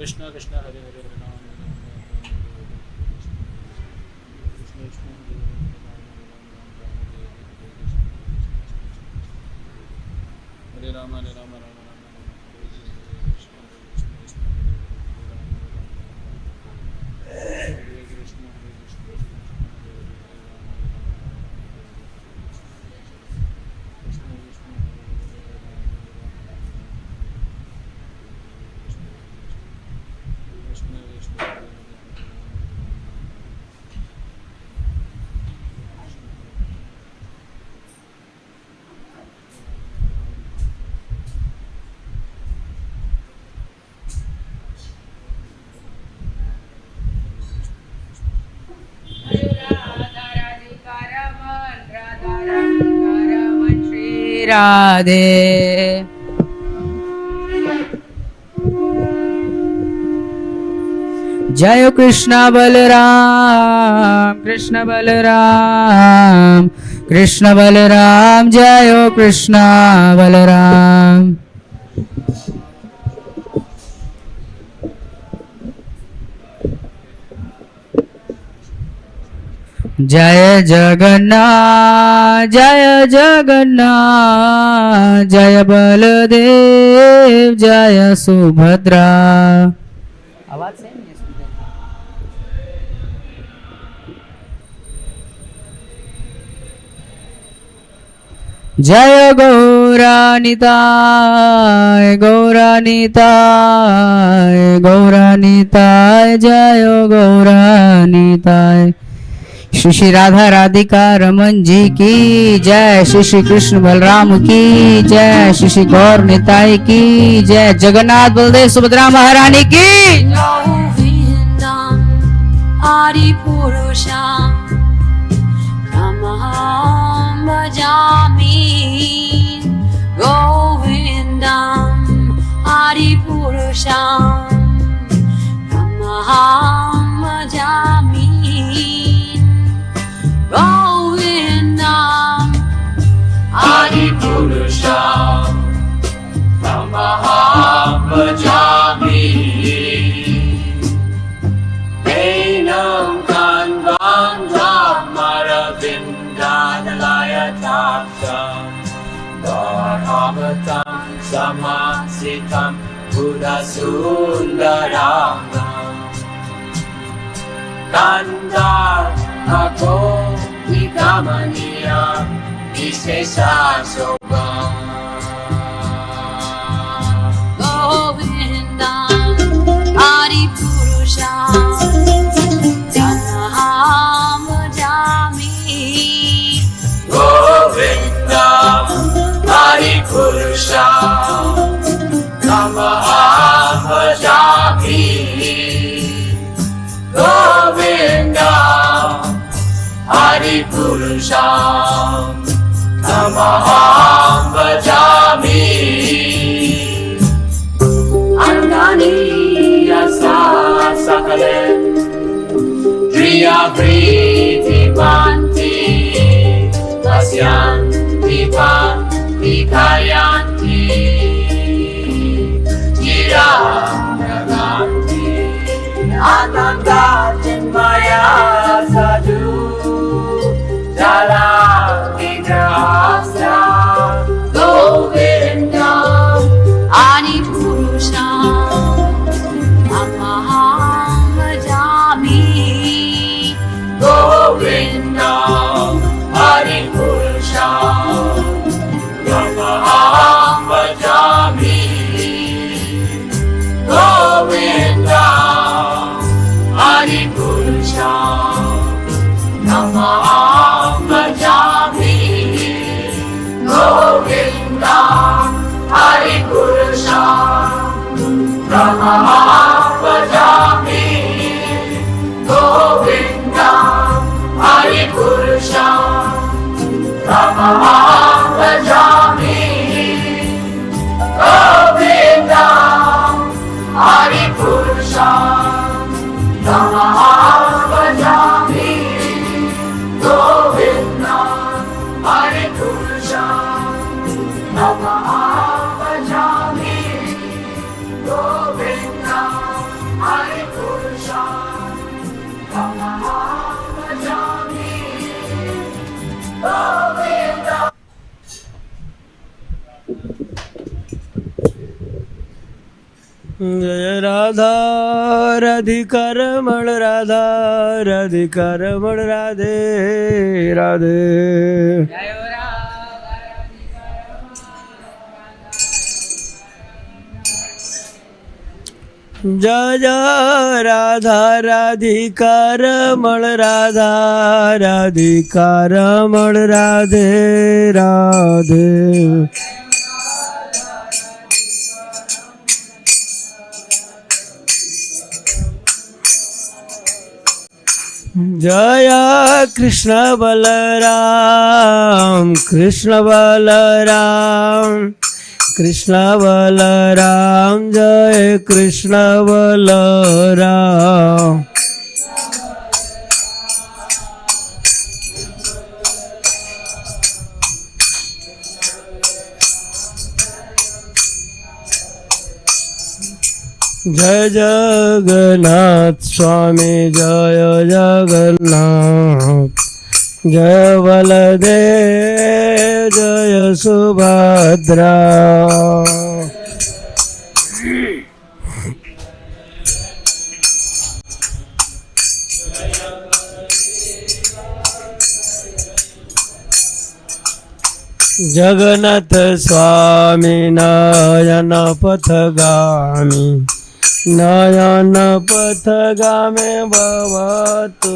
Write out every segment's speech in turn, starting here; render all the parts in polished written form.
Krishna Krishna Hare Hare Hare Ram Krishna Krishna Hare Ram Hare Ram Ram Ram Radhe Jai Krishna Balaram Krishna Balaram Krishna Balaram Jai Krishna Balaram Jaya Jagannath Jaya Jagannath Jaya Baladev Jaya Subhadra आवाज से नहीं Jaya Gauranitai Gauranitai Gauranitai Jaya Gauranitai Shri Shri Radha Radhika Raman ji की जय श्री श्री कृष्ण बलराम की जय श्री श्री गौर निताई की जय जगन्नाथ बलदेव सुभद्रा महारानी की आदि पुरुषां तमहं भजामि गोविन्दं आदि पुरुषां तमहं भजामि Govindam Adi Purusham Tamaham Bhajami Enam Kanvandram Maravindanalayataptam Bharavatam Samasitam Buddhasundaram Kandar Ako Nikamaniya Vishesha Shobham Govindam Adi Purusham Tamaham Bhajami Tamaham Bhajami Govindam Hari Purusham Tamaham Bhajami Andani Yasa Sakalen Driya Priti Panti Pasyanti Panti Kayanti Niraganti Ananda Chinmaya Sadhu Jala Vigrahasya Govindam Ani Purusham Tamaham Bhajami Govindam Hari Purusham Tamaham Bhajami Govindam Hari Purusham Tamaham Bhajami Govindam Hari Purusham Tamaham Bhajami Govindam Hari Purusham Tamaham Bhajami Govindam Hari Purusham Tamaham Bhajami Govindam Hari Purusham Tamaham Bhajami Govindam Hari Purusham Tamaham Bhajami Govindam. जय राधा राधिका रमण राधा राधिका रमण राधे राधे जय जय राधा राधिका रमण राधा राधिका रमण राधे राधे जय कृष्ण बलराम कृष्ण बलराम कृष्ण बलराम जय कृष्ण बलराम जय जगन्नाथ स्वामी जय जगन्नाथ जय बलदेव जय सुभद्रा जगन्नाथ स्वामी नयन पथगामी नयन पथगामी भवतु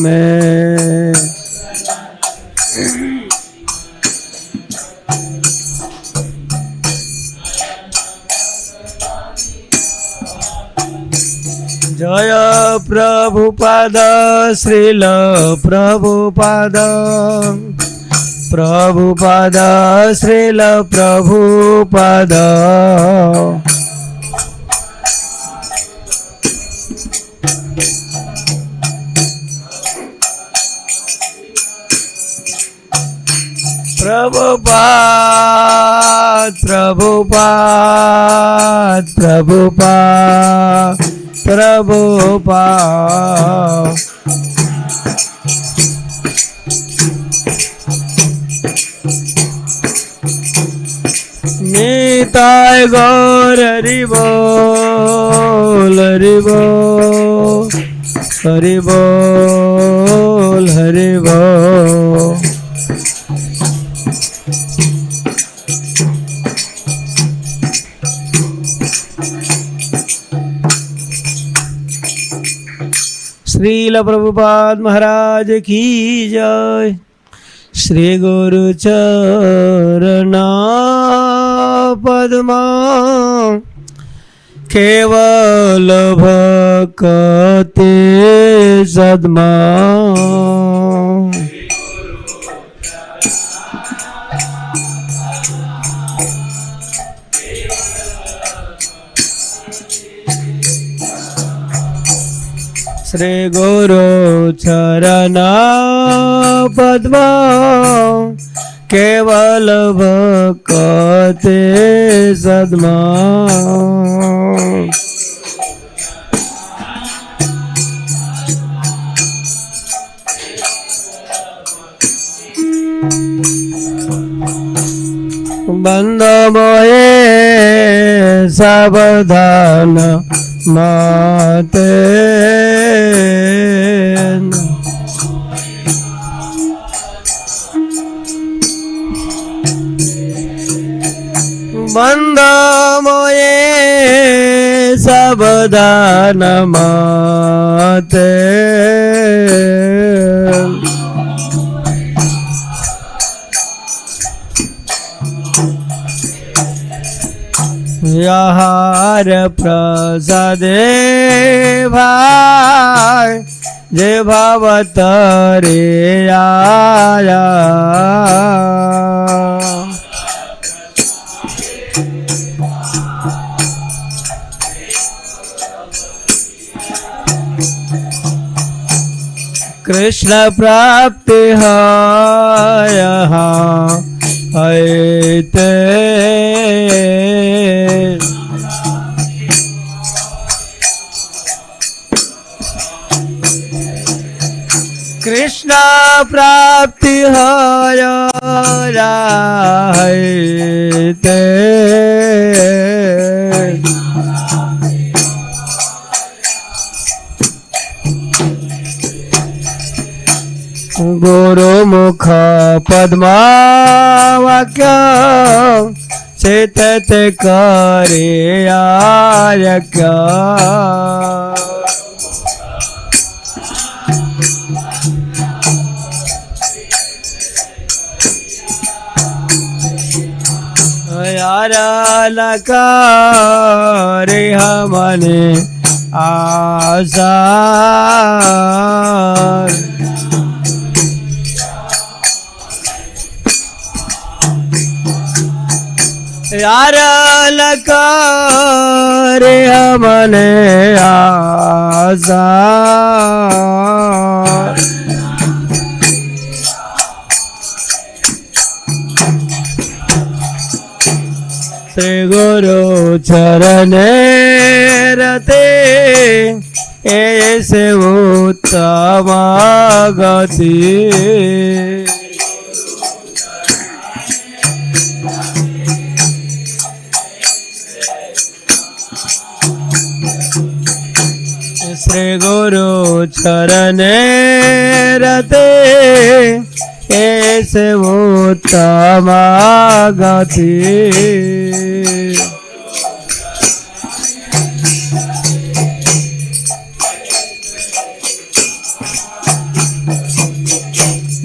मे जय प्रभुपाद श्रील प्रभुपाद प्रभुपाद श्रील प्रभुपाद प्रभुपाद प्रभुपाद प्रभुपाद प्रभुपाद निताय गौर हरि बोल हरि बोल हरि बोल हरि बोल श्रील प्रभुपाद महाराज की जय। श्री गुरु चरणा पद्मा केवल भक्ति सद्मा श्री गुरु चरण पद्म केवल भक्ति सद्मा बंद मोए सावधान माते बंद मोए सावधान माते याहार प्रसादे भाई जे भावत रे आया कृष्ण प्राप्ति है यहाँ ऐते कृष्ण प्राप्ति रहते गुरु मुख पद्मा वाक्य चेतत करे आर्य यार लका रे हमने आशा यार लका रे हमने आशा श्री गुरु चरणे रते ऐसे उत्तम गति श्री गुरु चरणे रते ऐसे उत्तम गति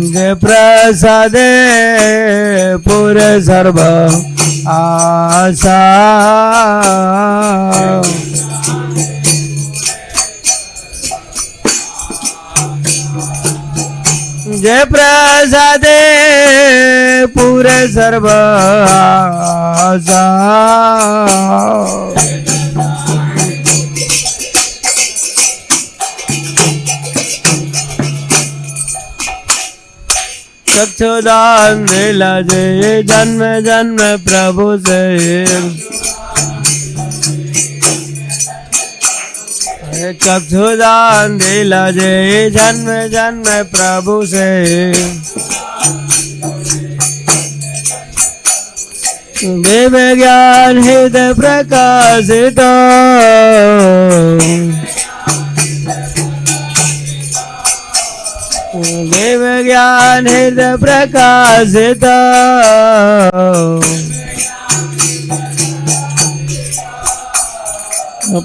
जय प्रसादे पूरे सर्व आशा जय प्रसादे पूरे सर्व आशा चक्षुदान दिला जय जन्म जन्म प्रभु से चक्षुदान दिला जय जन्म जन्म प्रभु से दिव्य ज्ञान हृदय प्रकाशित दिव्य ज्ञान हृदय प्रकाशित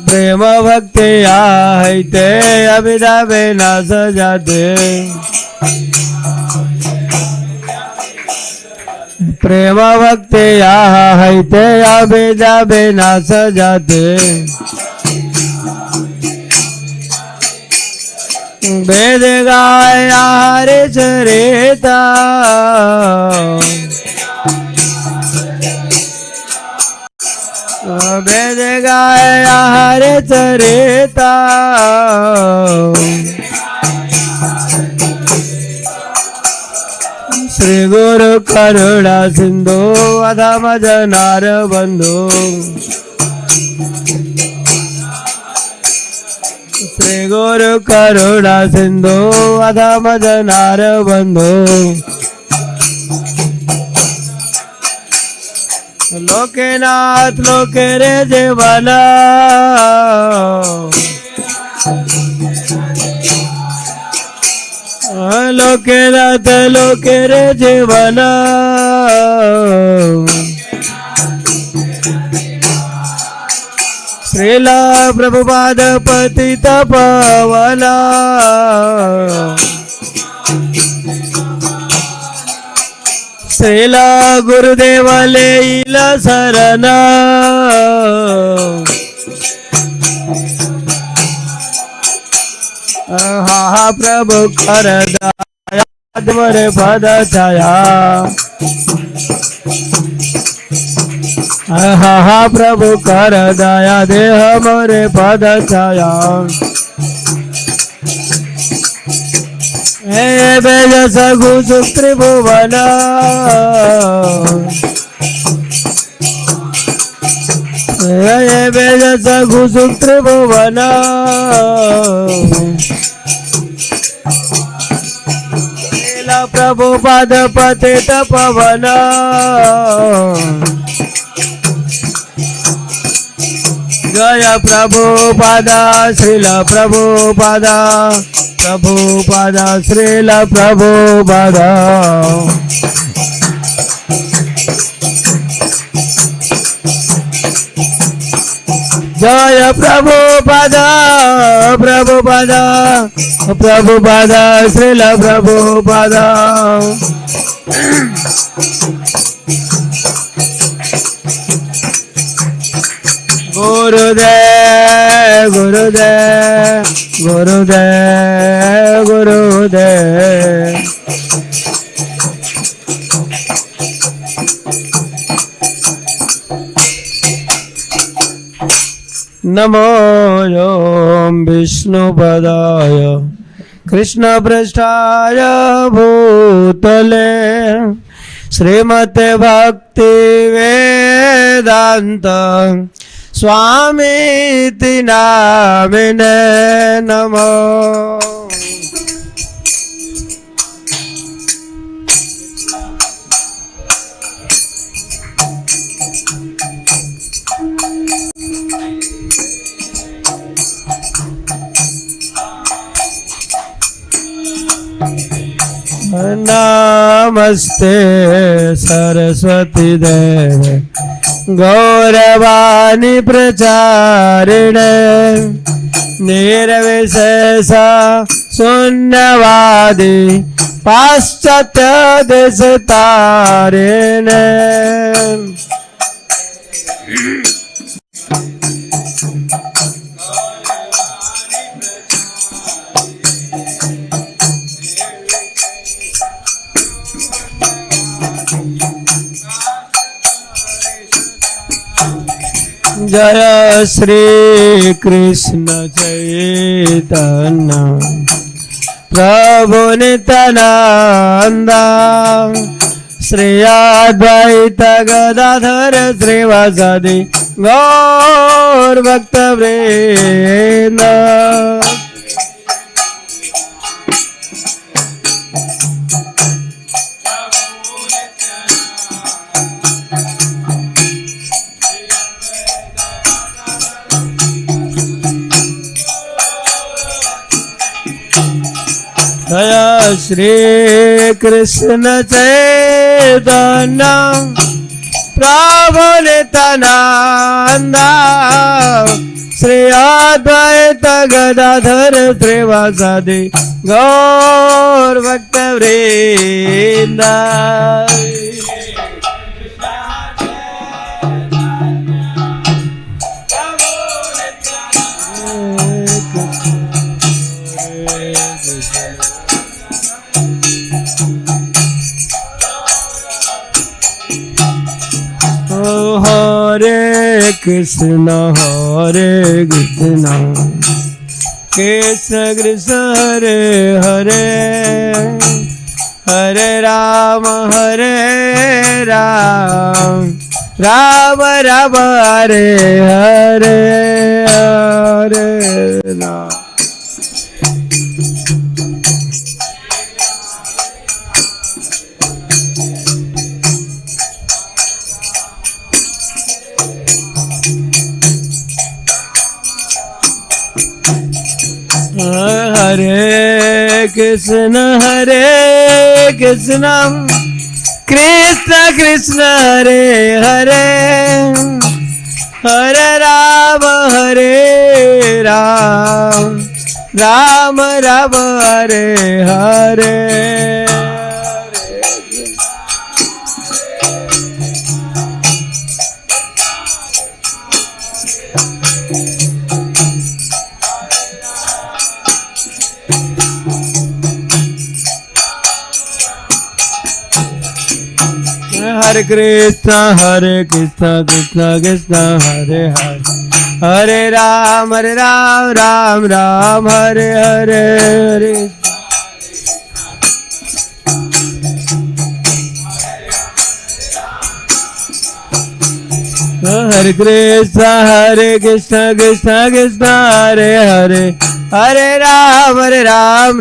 प्रेम भक्ति आते अविदा विनाश जाते प्रेम भक्ति हैते अभिजा विनाश जाते वेद गाय हरे चरिता वेद गाय हरे चरिता श्री गुरु करुणा सिंधु अधम जनार बंधु श्री गुरु करुणा सिंधु अधम जनार बंधु लोकेनाथ लोके रे जीवना लोकेनाथ लोके रे जीवना श्रीला प्रभुपाद पतित पावना श्रीला गुरुदेव लेला शरणा हा प्रभु कर दया द्वारे पद छाया हा प्रभु कर दया देह मोरे पद छाया हे बेज सगु त्रिभुवन हे बेज सगु त्रिभुवन प्रभुपाद पतित पवन जय प्रभुपादा श्रील प्रभुपादा प्रभुपादा श्रील प्रभुपादा जय प्रभुपादा प्रभुपादा प्रभुपादा श्रील प्रभुपादा गुरुदेव गुरुदेव गुरुदेव गुरुदेव नमो ओम विष्णुपदाय कृष्णपृष्ठाय भूतले श्रीमते भक्तिवेदांत स्वामी नामिने नमो नमस्ते सरस्वती देवे गौरवाणी प्रचारिणे निर्विशेष शून्यवादी पाश्चात्य देश तारिणे जय श्री कृष्ण चैतन्य प्रभु नित्यानंद श्री अद्वैत गदाधर श्रीवासदि गौर भक्तवृंद जय श्री कृष्ण चैतन्य प्रभु नित्यानंद श्री अद्वैत गदाधर श्रीवासदि गौर भक्तवृंद Hare Krishna Krishna Krishna Hare Hare Hare Rama Rama Rama Hare Hare Hare Rama. Hare Krishna Krishna Krishna Hare Hare Hare Rama Rama Rama Hare Hare. Hare Krishna Krishna Krishna Hare Hare Hare Rama Ram Ram Hare Hare Hare. Hare Krishna Krishna Krishna Hare Hare Hare Rama Ram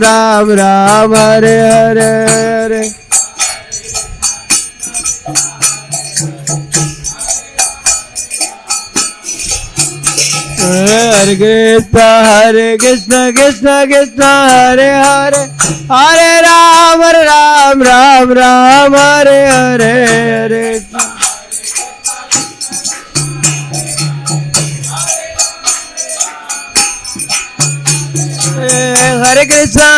Ram Hare Hare Hare. Hare Krishna Krishna Krishna Hare Hare Hare Rama Ram Ram Hare Hare Hare. Hare Krishna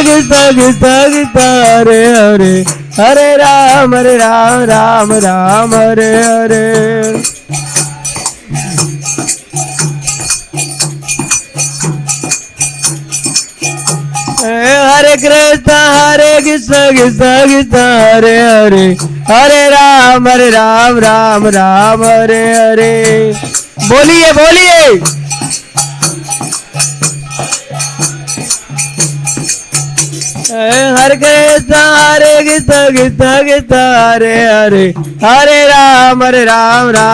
Krishna Krishna Hare Hare Hare Rama Ram Hare Hare. Hare Krishna Krishna Krishna Hare Hare Hare Rama Ram Hare Hare. बोलिए बोलिए. Hare Krishna Krishna Krishna Hare Hare Hare Rama Ram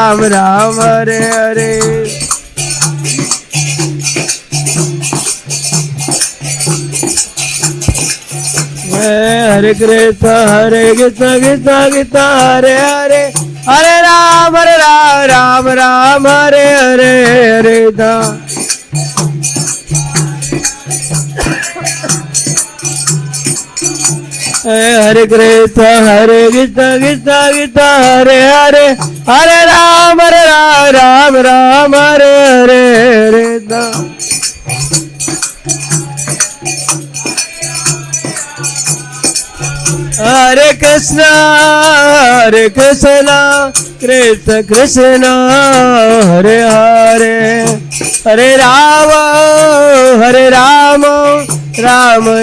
Hare Hare. Hare Krishna Krishna Krishna Hare Hare Hare Rama Ram Hare Hare Hare Rama. Hare Krishna Krishna Krishna Hare Hare Hare Rama Ram Hare Hare Hare Rama. Hare Krishna Krishna Krishna Hare Hare Hare Rama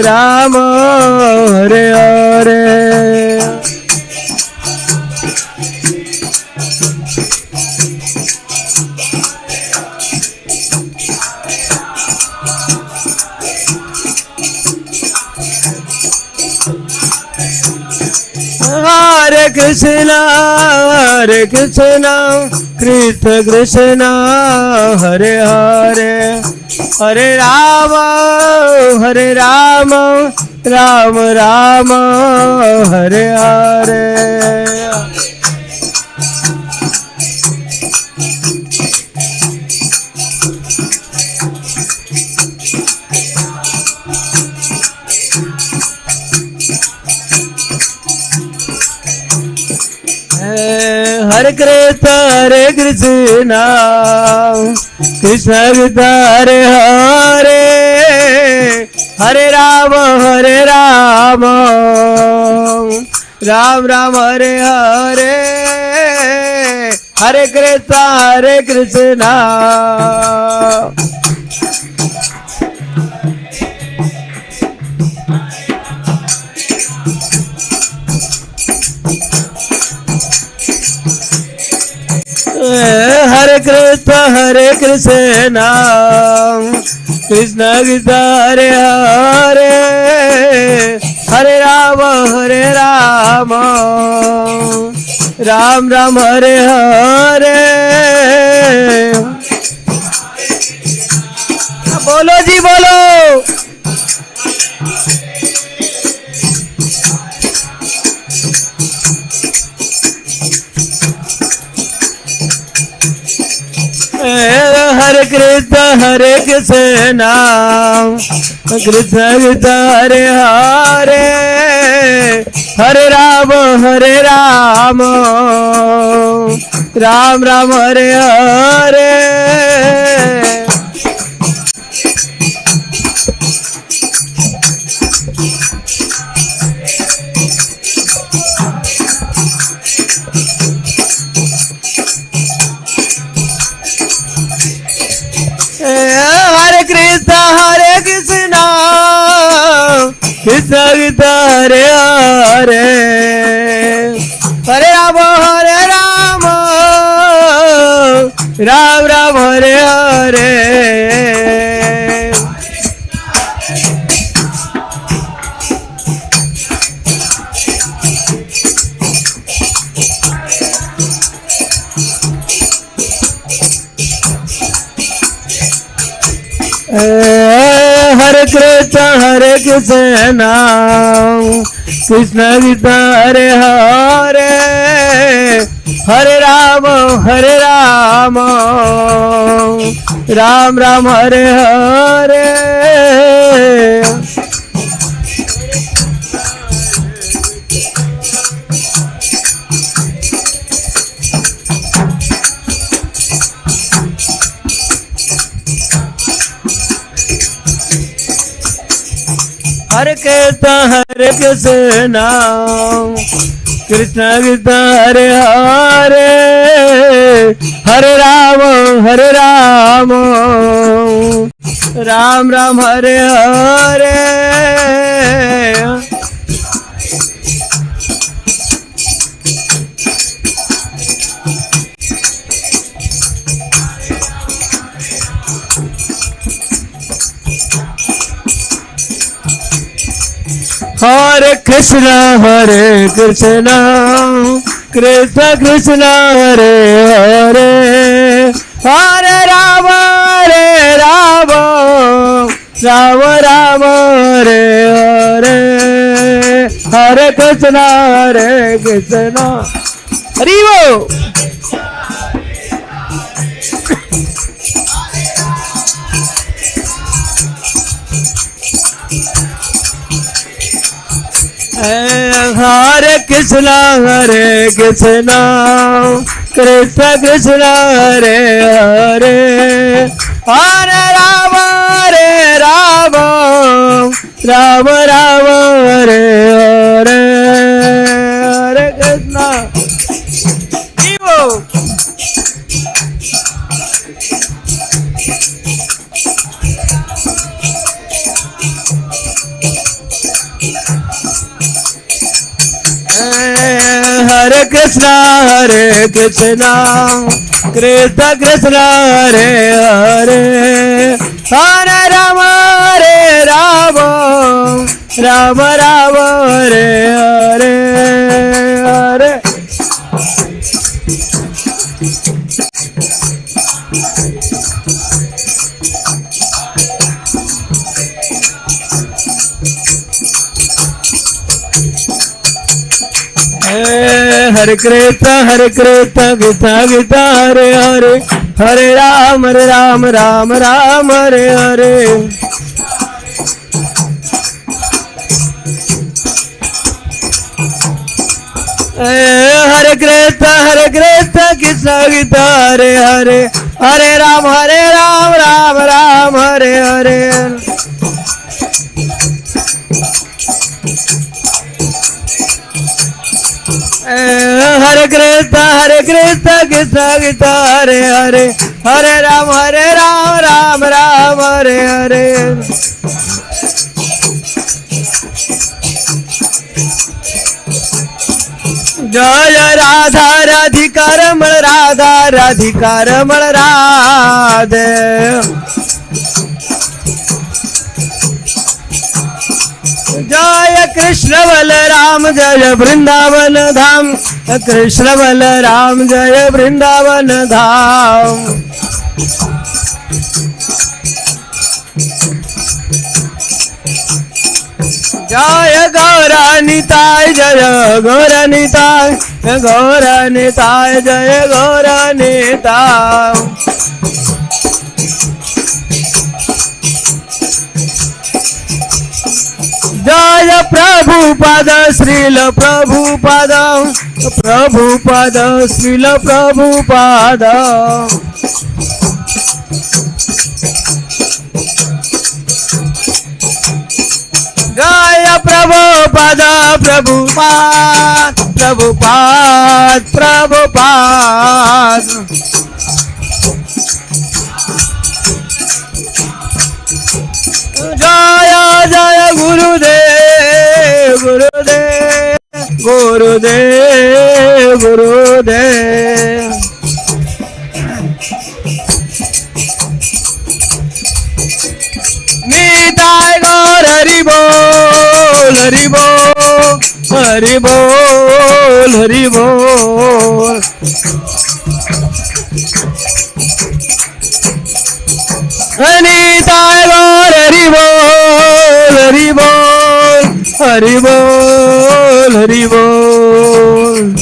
Ram Hare Hare. Hare Krishna Krishna Krishna Hare Hare Hare Rama Ram Hare Hare. Hare Krishna Krishna Krishna Hare Hare Hare Rama Ram Hare Hare. Hare Krishna हरे कृष्ण कृष्ण कृष्ण हरे हरे हरे राम राम राम हरे हरे। बोलो जी बोलो। हरे कृष्ण कृष्ण कृष्ण हरे हरे हरे राम राम राम हरे हरे। हरे कृष्ण कृष्ण कृष्ण हरे हरे हरे राम राम राम हरे हरे। हरे कृष्ण कृष्ण कृष्ण हरे हरे हरे राम राम राम हरे हरे। हरे कृष्ण कृष्ण कृष्ण हरे हरे हरे राम राम राम हरे हरे। हरे कृष्ण कृष्ण कृष्ण हरे हरे हरे राम राम हरे हरे। हरे कृष्ण हरि बोल। हरे कृष्ण कृष्ण कृष्ण हरे हरे हरे राम राम हरे हरे। हरे कृष्ण हरे कृष्ण कृष्ण कृष्ण हरे हरे हरे राम राम हरे हरे। हरे हरे कृष्ण कृष्ण कृष्ण हरे हरे हरे राम राम हरे हरे। हरे कृष्ण कृष्ण कृष्ण हरे हरे हरे राम राम हरे हरे। हरे कृष्ण कृष्ण कृष्ण हरे हरे हरे राम राम हरे हरे। जय राधा राधिका रमण राधा राधिका रमण राधे। जय कृष्ण बलराम जय वृंदावन धाम, कृष्ण बलराम जय वृंदावन धाम। जय गौरानिताय जय गौरानिताय, गौरानिताय जय गौरानिताय। जय प्रभुपाद श्रील प्रभुपाद, प्रभुपाद श्रील प्रभुपाद। जय प्रभुपाद प्रभुपाद प्रभुपाद प्रभुपाद। जय जय गुरुदेव गुरुदेव गुरुदेव गुरुदेव। निताय गौर हरि बोल हरि बोल हरि बोल हरि बोल। निताय गौर हरि बोल हरि बोल हरि बोल हरि बोल।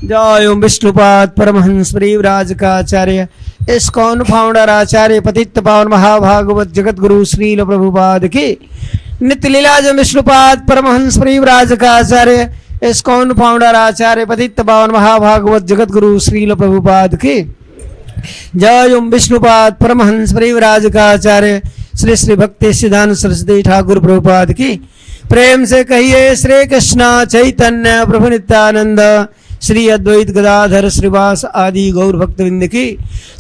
जय ओम विष्णुपाद परमहंस परिव्राज का आचार्य इस्कॉन फाउंडर आचार्य पतित पावन महाभागवत जगत गुरु श्रील प्रभुपाद की नित्य लीला। जय विष्णुपाद परमहंस परिव्राज का आचार्य इस्कॉन फाउंडर आचार्य पतित पावन महाभागवत जगत गुरु श्रील प्रभुपाद की जय। ओम विष्णुपाद परमहंस परिव्राज का आचार्य श्री श्री भक्ति सिद्धांत सरस्वती ठाकुर प्रभुपाद की प्रेम से कहिए श्री कृष्ण चैतन्य प्रभु नित्यानंद श्री अद्वैत गदाधर श्रीवास आदि गौर भक्तविंद की,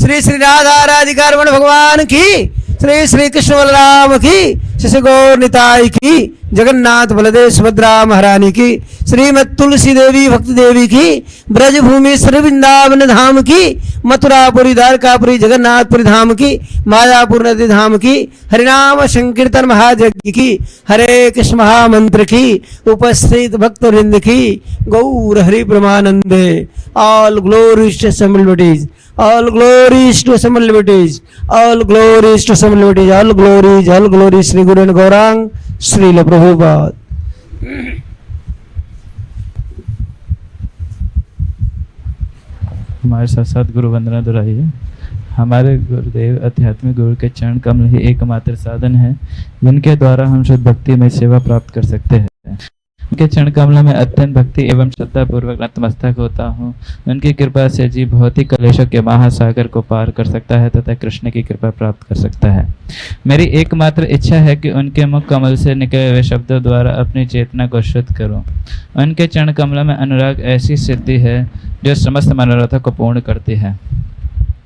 श्री श्री राधा राधिका रमण भगवान की, श्री श्री कृष्ण बलराम की, श्री गौर निताई की, जगन्नाथ बलदेव सुभद्रा महारानी की, श्रीमद तुलसी देवी भक्ति देवी की, ब्रजभूमि श्री वृंदावन धाम की, मथुरापुरी द्वारकापुरी जगन्नाथपुरी धाम की, मायापुर नदी धाम की, हरिनाम संकीर्तन महायज्ञ की, हरे कृष्ण महामंत्र की, उपस्थित भक्त वृंद की, गौर हरि परमानंदे। All glories to assemblies, all glories to assemblies, all glories to assemblies, all glories Sri Guru and Gaurang Srila Prabhupada। हमारे साथ साथ गुरु वंदना दोहराइए। हमारे गुरुदेव आध्यात्मिक गुरु के चरण कमल ही एकमात्र साधन है जिनके द्वारा हम शुद्ध भक्ति में सेवा प्राप्त कर सकते हैं। उनके चरण कमल में अत्यंत भक्ति एवं श्रद्धा पूर्वक नतमस्तक होता हूँ। उनकी कृपा से जीव भौतिक कलेशों के महासागर को पार कर सकता है तथा कृष्ण की कृपा प्राप्त कर सकता है। मेरी एकमात्र इच्छा है कि उनके मुख कमल से निकले हुए शब्दों द्वारा अपनी चेतना को शुद्ध करूं। उनके चरण कमल में अनुराग ऐसी सिद्धि है जो समस्त मनोरथों को पूर्ण करती है।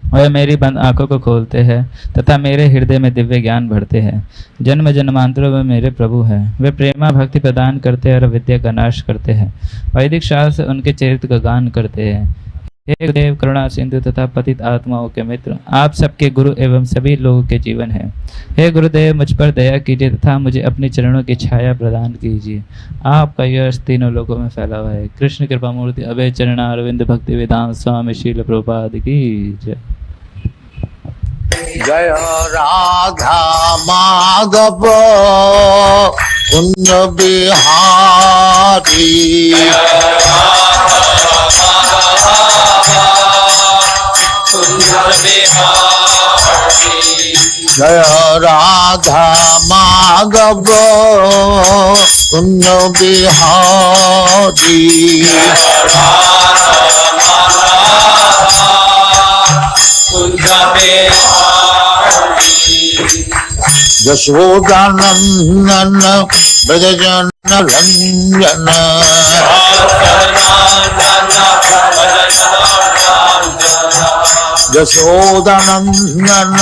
वह मेरी बंद आंखों को खोलते हैं तथा मेरे हृदय में दिव्य ज्ञान भरते हैं। जन्म जन्मांतरों में मेरे प्रभु हैं। वे प्रेमा भक्ति प्रदान करते हैं और विद्या का नाश करते हैं। वैदिक शास्त्र उनके चरित्र का गान करते हैं। हे गुरुदेव करुणा सिंधु तथा पतित आत्माओं के मित्र, आप सबके गुरु एवं सभी लोगों के जीवन हैं। हे गुरुदेव मुझ पर दया कीजिए तथा मुझे अपनी चरणों की छाया प्रदान कीजिए। आपका यश तीनों लोगों में फैला हुआ है। कृष्ण कृपा मूर्ति अभय चरणारविंद भक्तिवेदांत स्वामी श्रील प्रभुपाद की जय। जय राधा माधव कुंज बिहारी, जय Radha Madhav Kunj Bihari, Yashodanandan ब्रजजन Ranjan, Yashodanandan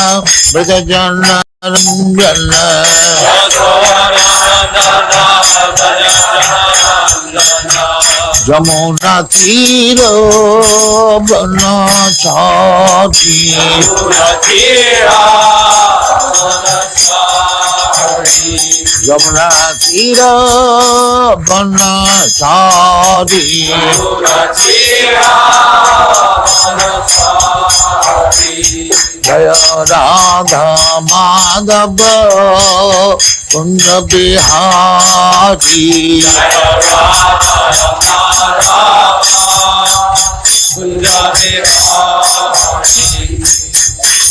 ब्रजजन Ranjan, Jamuna tiro banachari Jamuna tiro banachari Jaya Radha Madhava Kunda Bihari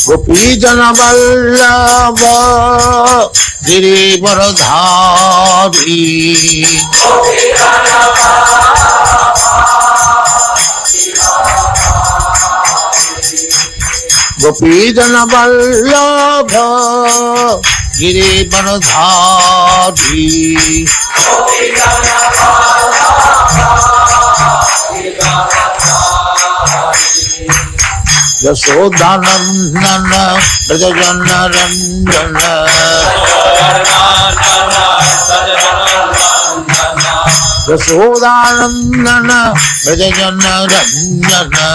Gopi Jana Vallabha Girivaradhari Gopi Jana Vallabha Girivaradhari Yasodhanandana Brajajana Ranjana Yasodhanandana Brajajana Ranjana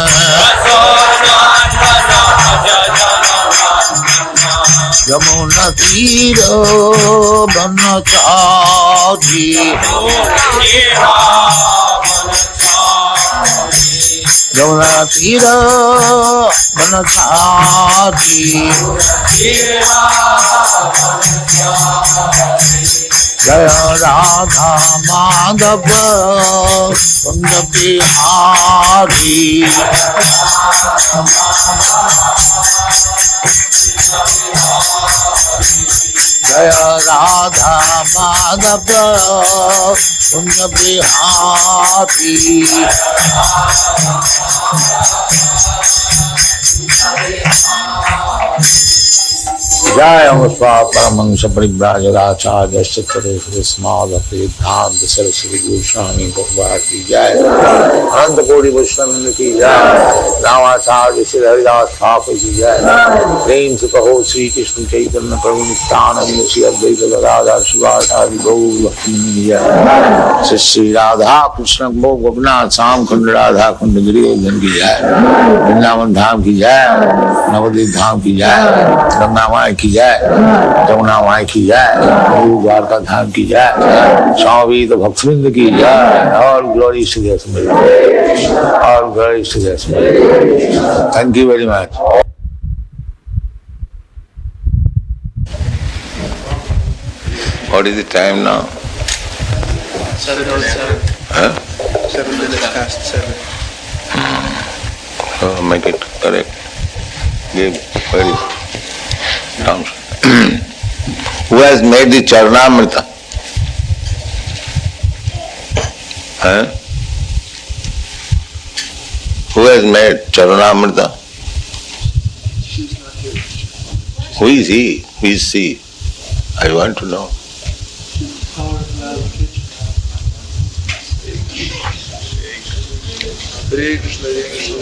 Yamuna Tiro Banachari Yamuna Tiro Banachari Jaya Radha Madhava Kunda Bihari Jaya Radha Madhava Kunda Bihari Jai Amasva Paramahansa Parivrajagacharya Sattva Srismada Vedanta Saraswati Goswami Prabhupada ki Jai Ananta Koti Vaishnava ki Jai Ramacharya Sri Haridas Thakur ki Jai Prem se kaho Sri Krishna Chaitanya Prabhu Nityananda Sri Advaita Gadadhar Shivacharya Gaur Bhakti ki Jai Sri Radha Krishna Gopinath Sam Khand Radha Khand Giri ki Jai Vrindavan Dham ki Jai Navadvip Dham ki Jai Ganga Mai की जाए जमुना माई की जाए द्वारका धाम की जाए स्वामी तो भक्तवृंद की जाए और ग्लोरी टू और glory to thank you very much What is the time now? 7:07. Huh? 7 minutes past 7. Oh, make it correct. Give very Who has made the Charanamrita? Huh? Who has made Charanamrita? Who is he? Who is she? I want to know. Hare Krishna, Hare Krishna.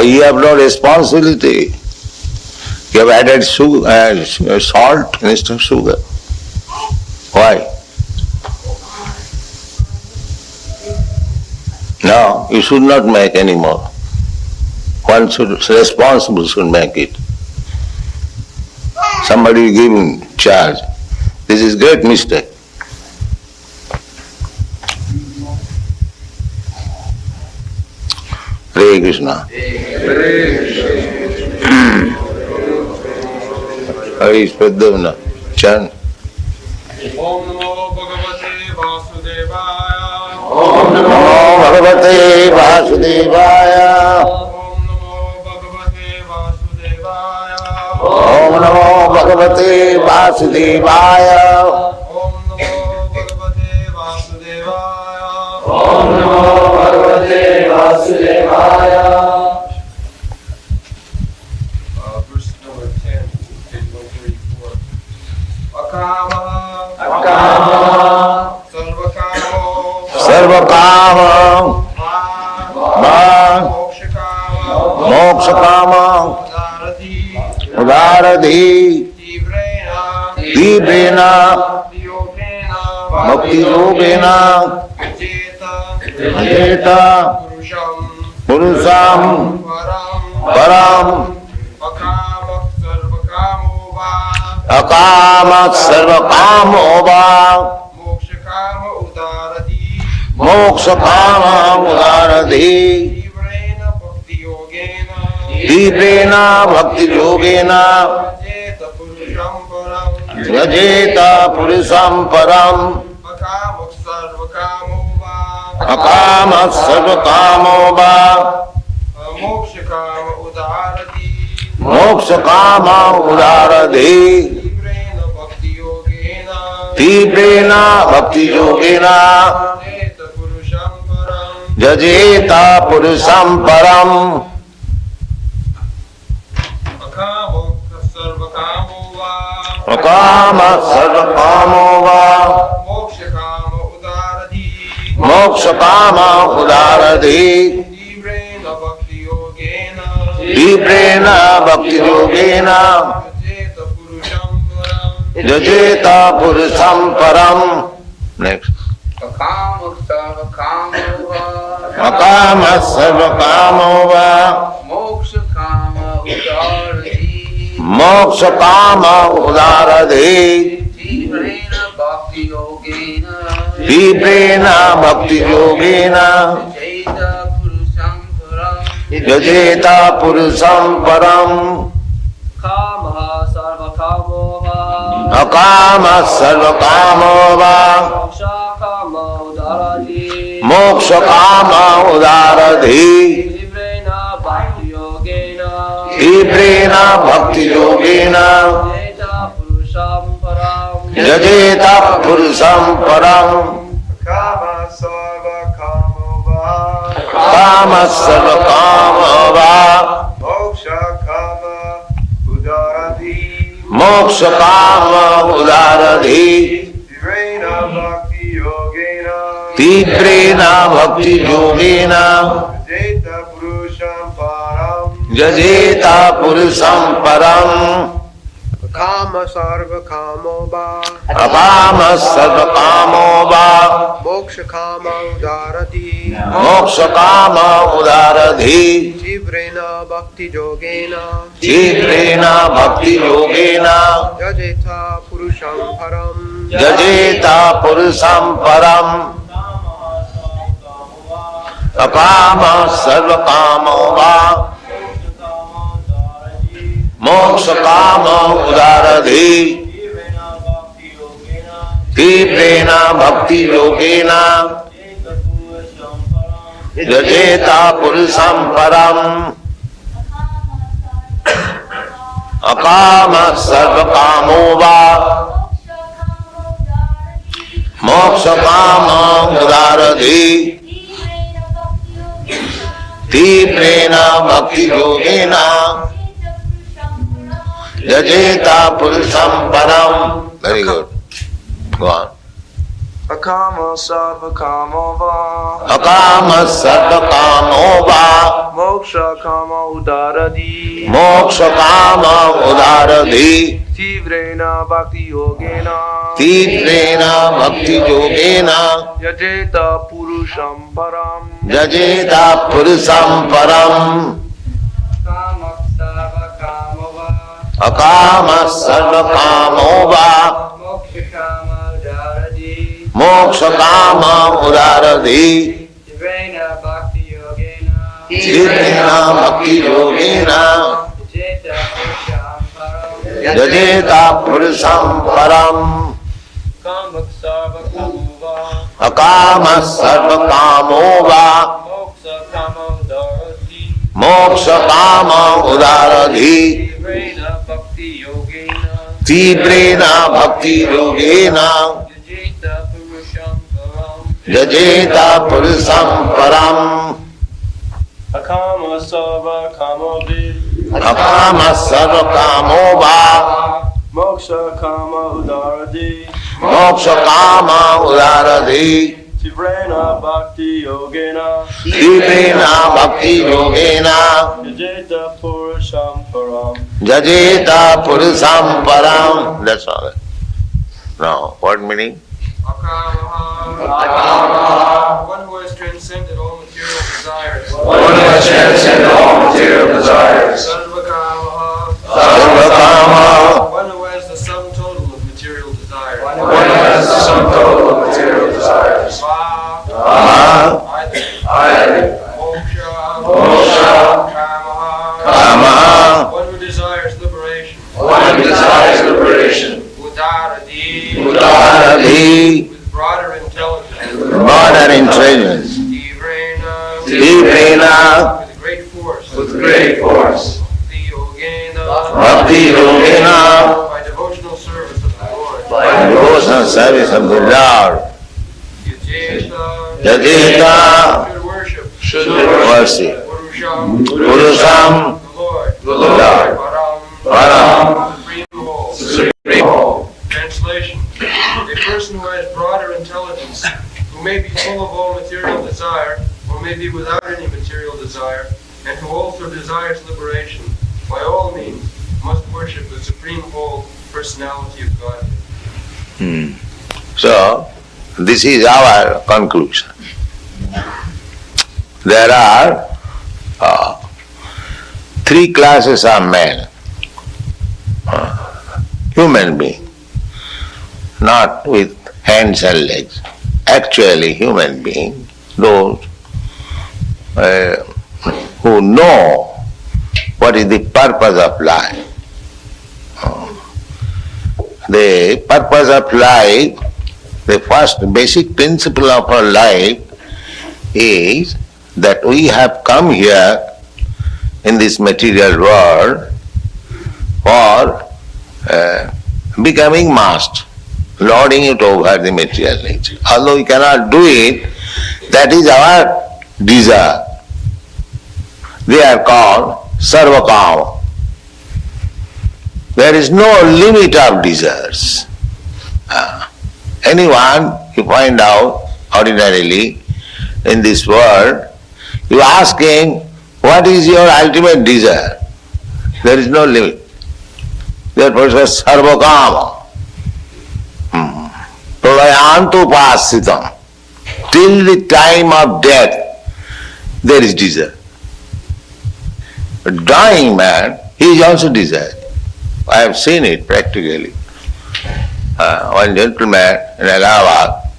You have no responsibility. You have added salt instead of sugar. Why? No, you should not make any more. One responsible should make it. Somebody give him charge. This is great mistake. Hare Krishna. Hare Spadavana. Chant. Om Namo Bhagavate Vasudevaya. Om Namo Bhagavate Vasudevaya. Om Namo Bhagavate Vasudevaya. Om Namo Bhagavate Vasudevaya. Om Namo Bhagavate Vasudevaya. Om Namo Bhagavate Vasudevaya. Verse number 10, page 134. Akamaha. Akamaha. Sarvakamo. Sarvakama. Ma उदारधि तीव्रेण तीव्रेण योगेन भक्ति योगेन चेत चेत पुरुषं पुरुषं परं परम अकामः सर्वकामो वा अकाम सर्वकामो वा मोक्षकाम उदारति मोक्ष काम उदारधि तीव्रेण भक्तियोगेन तीव्रेण भक्ति योगेन चेत पुरुषं परं यजेत पुरुषं परम अकामः सर्वकामो वा अकाम सर्वकामो वा मोक्षकाम उदारति मोक्ष काम उदारधि तीव्रेण भक्तियोगेन तीव्रेण भक्ति योगेन चेत पुरुषं परं यजेत पुरुषं परम अकामः सर्वकामो वा अकाम सर्वकामो वा मोक्षकाम उदारति मोक्ष काम उदारधि तीव्रेण भक्तियोगेन तीव्रेण भक्ति योगेन चेत पुरुषं परं यजेत पुरुषं परम नेक्स्ट अकामः सर्वकामो वा अकाम सर्वकामो वा मोक्षकाम उदारधि मोक्ष काम उदारधि तीव्रेण भक्तियोगेन तीव्रेण भक्ति योगेन चेत पुरुषं परं यजेत पुरुषं परम कामः सर्वकामो वा अकाम सर्वकामो वा मोक्षकाम उदारधि मोक्ष काम उदारधि तीव्रेण भक्तियोगेन तीव्रेण भक्ति योगेन चेत पुरुषं परं यजेत पुरुषं परम काम सर्वकामो वा काम सर्वकामो वा मोक्षकाम उदारति मोक्ष काम उदारधि तीव्रेण भक्तियोगेन तीव्रेण भक्ति योगेन चेत पुरुषं परं यजेत पुरुषं परम काम सर्वकामो वा अकाम सर्वकामो वा मोक्षकाम उदारति मोक्ष काम उदारधि तीव्रेण भक्तियोगेन तीव्रेण भक्ति योगेन यजेत पुरुषं परं यजेत पुरुषं परम अकाम सर्वकामो वा मोक्ष काम उदारधि तीव्रेण भक्ति योगेन यजेत पुरुषं परम अकाम सर्वकामो वा मोक्ष काम उदारधि तीव्रेण भक्ति योगेन यजेत पुरुषं परम वेरी गुड गो ऑन अकाम सर्वकामो वा अकाम सर्वकामो वा मोक्षकाम उदारति मोक्ष काम उदारधि तीव्रेण भक्तियोगेन तीव्रेण भक्ति योगेन यजेत पुरुषं परं यजेत पुरुषं परम कामः सर्वकामो वा अकाम सर्वकामो वा मोक्षकाम उदारधि मोक्ष काम उदारधि तीव्रेण भक्तियोगेन तीव्रेण भक्ति योगेन चेत पुरुषं परं यजेत पुरुषं परम कामः सर्वकामो वा अकाम सर्वकामो वा मोक्षकाम उदारधि मोक्ष काम उदारधि तीव्रेण भक्तियोगेन तीव्रेण भक्ति योगेन यजेत पुरुषं परं यजेत पुरुषं परम अकाम सर्वकामो अकाम सर्वकामो वा मोक्षकाम उदारति मोक्ष काम उदारधि Tivrena Bhakti Yogena Tivrena Bhakti Yogena Yajeta Purusham Param. Jajeta Purusam Param. That's all. Now, what meaning? Akamaha. One who has transcended all material desires. One who has transcended all material desires. Sarvakamaha. Sarvakama. One who has the sum total of material desires. One who has the sum total of material desires. Ah. Moksha. Kama. One who desires liberation. One who desires liberation. Udaradi. Udaradi. With broader intelligence. Broader intelligence. Tivrena. Tivrena. With great force. With great force. Bhakti Yogena. Bhakti Yogena. By devotional service of the Lord. By devotional service of the Lord. Yajeta. Yajeta. Should worship. Should Worship. Purusham. Purusam. The Lord. the Lord. Param. Param. Supreme Whole. Supreme Whole. Translation. A person who has broader intelligence, who may be full of all material desire, or may be without any material desire, and who also desires liberation, by all means, must worship the Supreme Whole Personality of Godhead. So, this is our conclusion. There are three classes of men. Human being, not with hands and legs. Actually human being, those who know what is the purpose of life. The purpose of life, the first basic principle of our life is that we have come here in this material world for becoming master, lording it over the material nature. Although we cannot do it, that is our desire. They are called sarvakama. There is no limit of desires. Anyone you find out ordinarily in this world, you ask him, what is your ultimate desire? There is no limit. Therefore it was sarvakama. Prayaantupasitam. Till the time of death, there is desire. A dying man, he is also desired. I have seen it practically. One gentleman in Allahabad,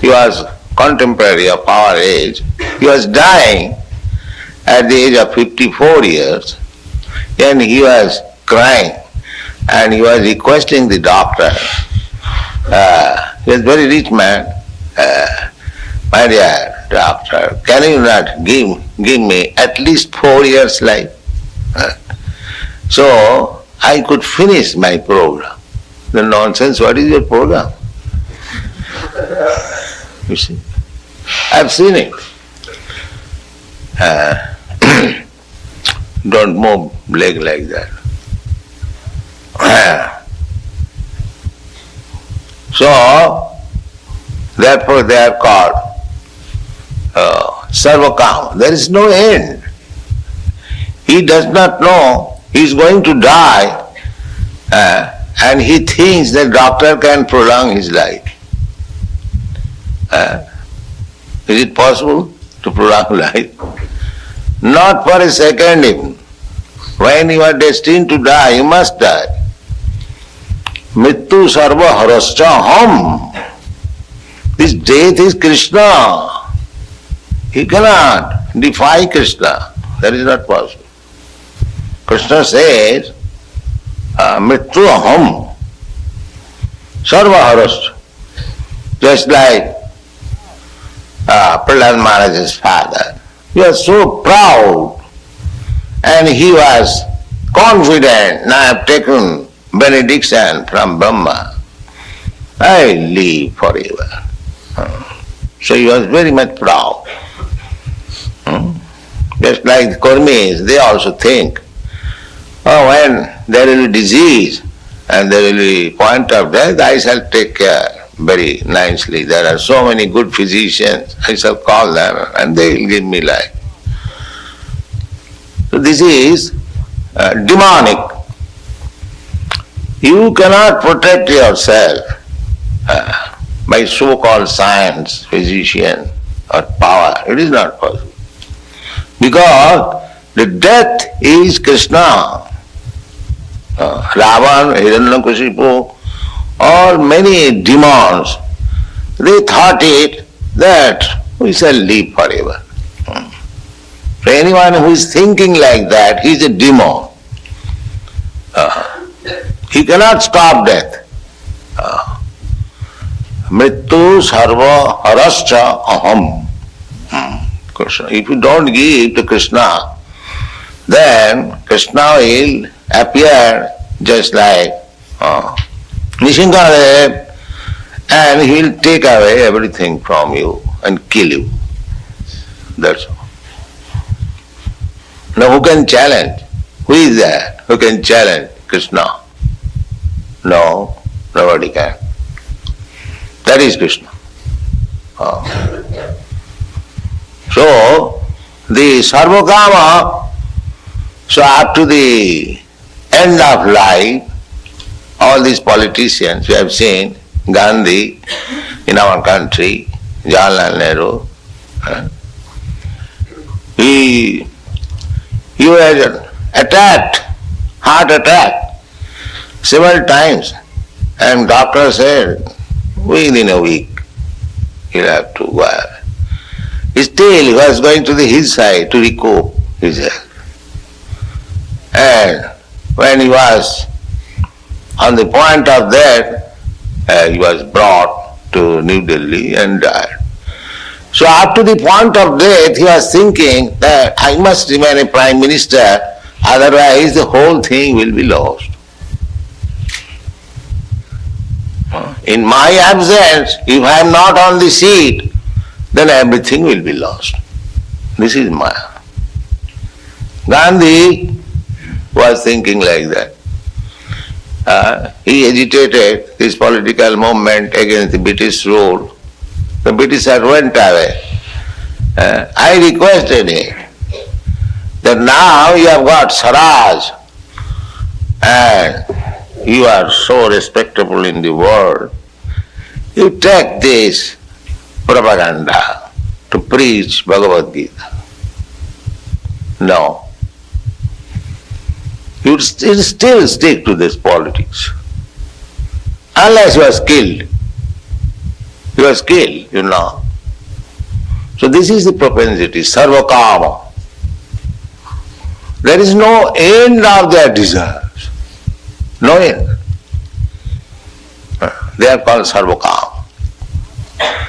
he was contemporary of our age, he was dying at the age of 54 years, and he was crying and he was requesting the doctor. He was a very rich man. My dear doctor, can you not give me at least 4 years life? So I could finish my program. The nonsense, what is your program? You see, I've seen it. Don't move leg like that. So, therefore they are called sarvakama. There is no end. He does not know he is going to die and he thinks the doctor can prolong his life. Is it possible to prolong life? Not for a second even. When you are destined to die, you must die. Mrityu sarva harascha ham. This death is Krishna. He cannot defy Krishna. That is not possible. Krishna says, Mrityu ham. Sarva harascha. Just like Prahlad Maharaj's father. He was so proud and he was confident, now I have taken benediction from Brahma, I live forever. So he was very much proud. Just like the Kurmis, they also think, oh, when there will be disease and there will be point of death, I shall take care. very nicely. There are so many good physicians, I shall call them and they will give me life. So this is demonic. You cannot protect yourself by so-called science, physician or power. It is not possible. Because the death is Krishna. Ravan, Hiranyakashipu, or many demons, they thought it that we shall live forever. So anyone who is thinking like that, he is a demon. He cannot stop death. Mrityu sarva harascha aham. Krishna. If you don't give to Krishna, then Krishna will appear just like Nishingadev, and he will take away everything from you and kill you. That's all. Now who can challenge? Who is that? Who can challenge Krishna? No, nobody can. That is Krishna. So, the Sarvakama, so up to the end of life, all these politicians we have seen, Gandhi in our country, Jawaharlal Nehru, he was attacked, heart attack, several times, and doctor said, within a week he'll have to go away. Still he was going to the hillside to recoup his health. And when he was on the point of death, he was brought to New Delhi and died. So up to the point of death, he was thinking that I must remain a prime minister, otherwise the whole thing will be lost. In my absence, if I am not on the seat, then everything will be lost. This is Maya. Gandhi was thinking like that. He agitated his political movement against the British rule. The Britishers went away. I requested him that now you have got Swaraj and you are so respectable in the world. You take this propaganda to preach Bhagavad Gita. No. You still stick to this politics. Unless you are skilled. You are skilled, you know. So this is the propensity, sarvakama. There is no end of their desires. No end. They are called sarvakama.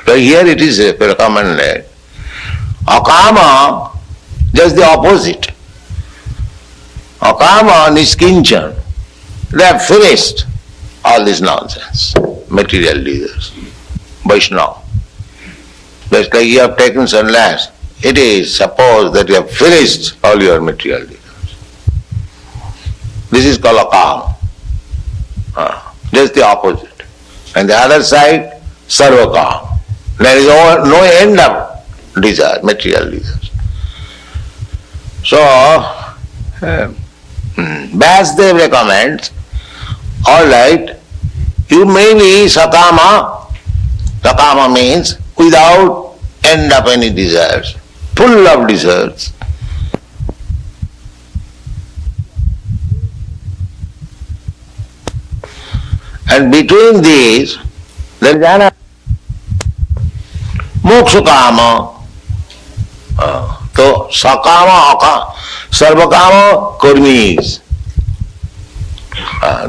So here it is recommended. Akama, just the opposite. Akama, niskinchan. They have finished all this nonsense. Material desires. Vaishnava. Just like you have taken sannyas, it is supposed that you have finished all your material desires. This is called akama. Just the opposite. And the other side, sarvakama. There is no end of desire, material desires. So, Vyasdev recommends, all right, you may be sakama. Sakama means without end of any desires, full of desires. And between these, there is another Mokshakama. So Sakama, Sarvakama, Kurmis.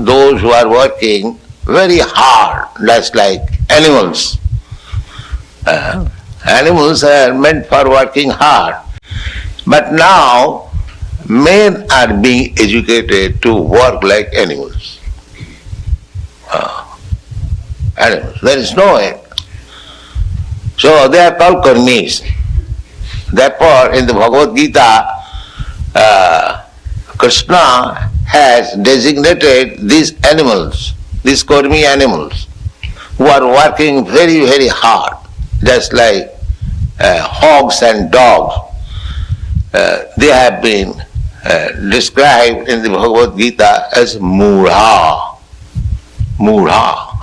Those who are working very hard, just like animals. Animals are meant for working hard. But now, men are being educated to work like animals. Animals. There is no end. So they are called karmis. Therefore, in the Bhagavad Gita, Krishna has designated these animals, these karmi animals, who are working very, very hard, just like hogs and dogs. They have been described in the Bhagavad Gita as mudha,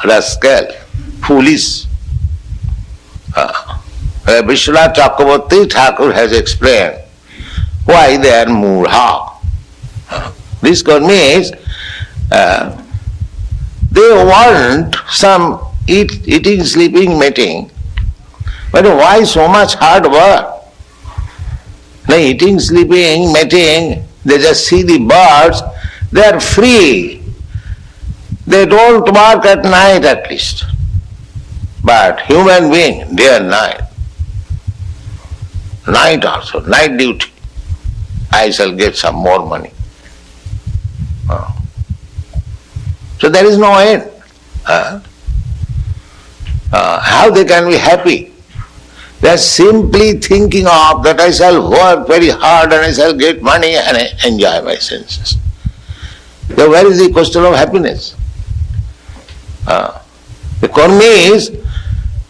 rascal, foolish. Vishwanath Chakravarti Thakur has explained why they are mudha. This means they want some eating, sleeping, mating. But why so much hard work? Now eating, sleeping, mating, they just see the birds, they are free. They don't work at night at least. But human being, day and night. Night also, night duty. I shall get some more money. So there is no end. How they can be happy? They are simply thinking of that I shall work very hard and I shall get money and enjoy my senses. So where is the question of happiness? The karmis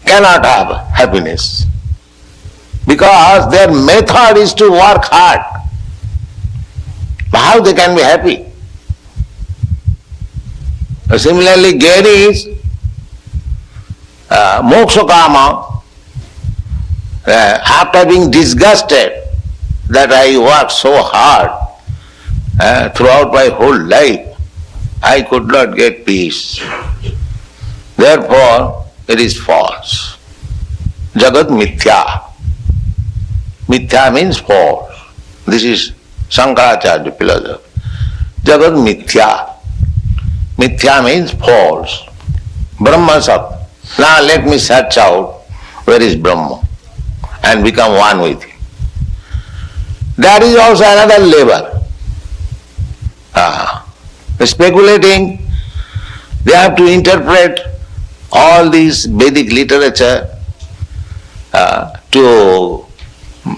cannot have happiness because their method is to work hard. How they can be happy? Similarly, Gyanis, moksha kama, after being disgusted that I worked so hard throughout my whole life, I could not get peace. Therefore, it is false. Jagat mithya. Mithya means false. This is Shankaracharya philosophy. Jagat mithya. Mithya means false. Brahma Sat. Now let me search out where is Brahma and become one with him. That is also another labor. Speculating, they have to interpret all this Vedic literature to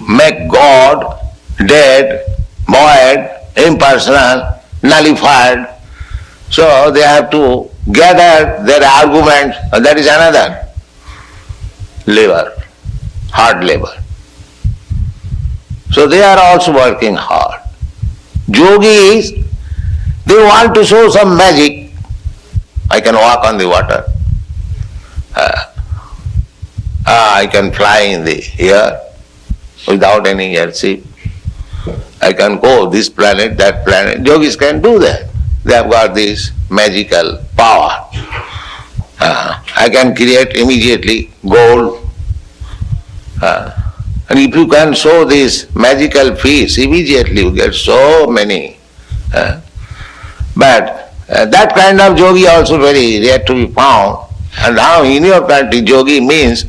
make God dead, void, impersonal, nullified. So they have to gather their arguments, that is another labor, hard labor. So they are also working hard. Yogis, they want to show some magic. I can walk on the water. I can fly in the air without any airship. I can go this planet, that planet. Yogis can do that. They have got this magical power. I can create immediately gold. And if you can show this magical fish, immediately you get so many. But that kind of yogi also very rare to be found. And now in your practice, yogi means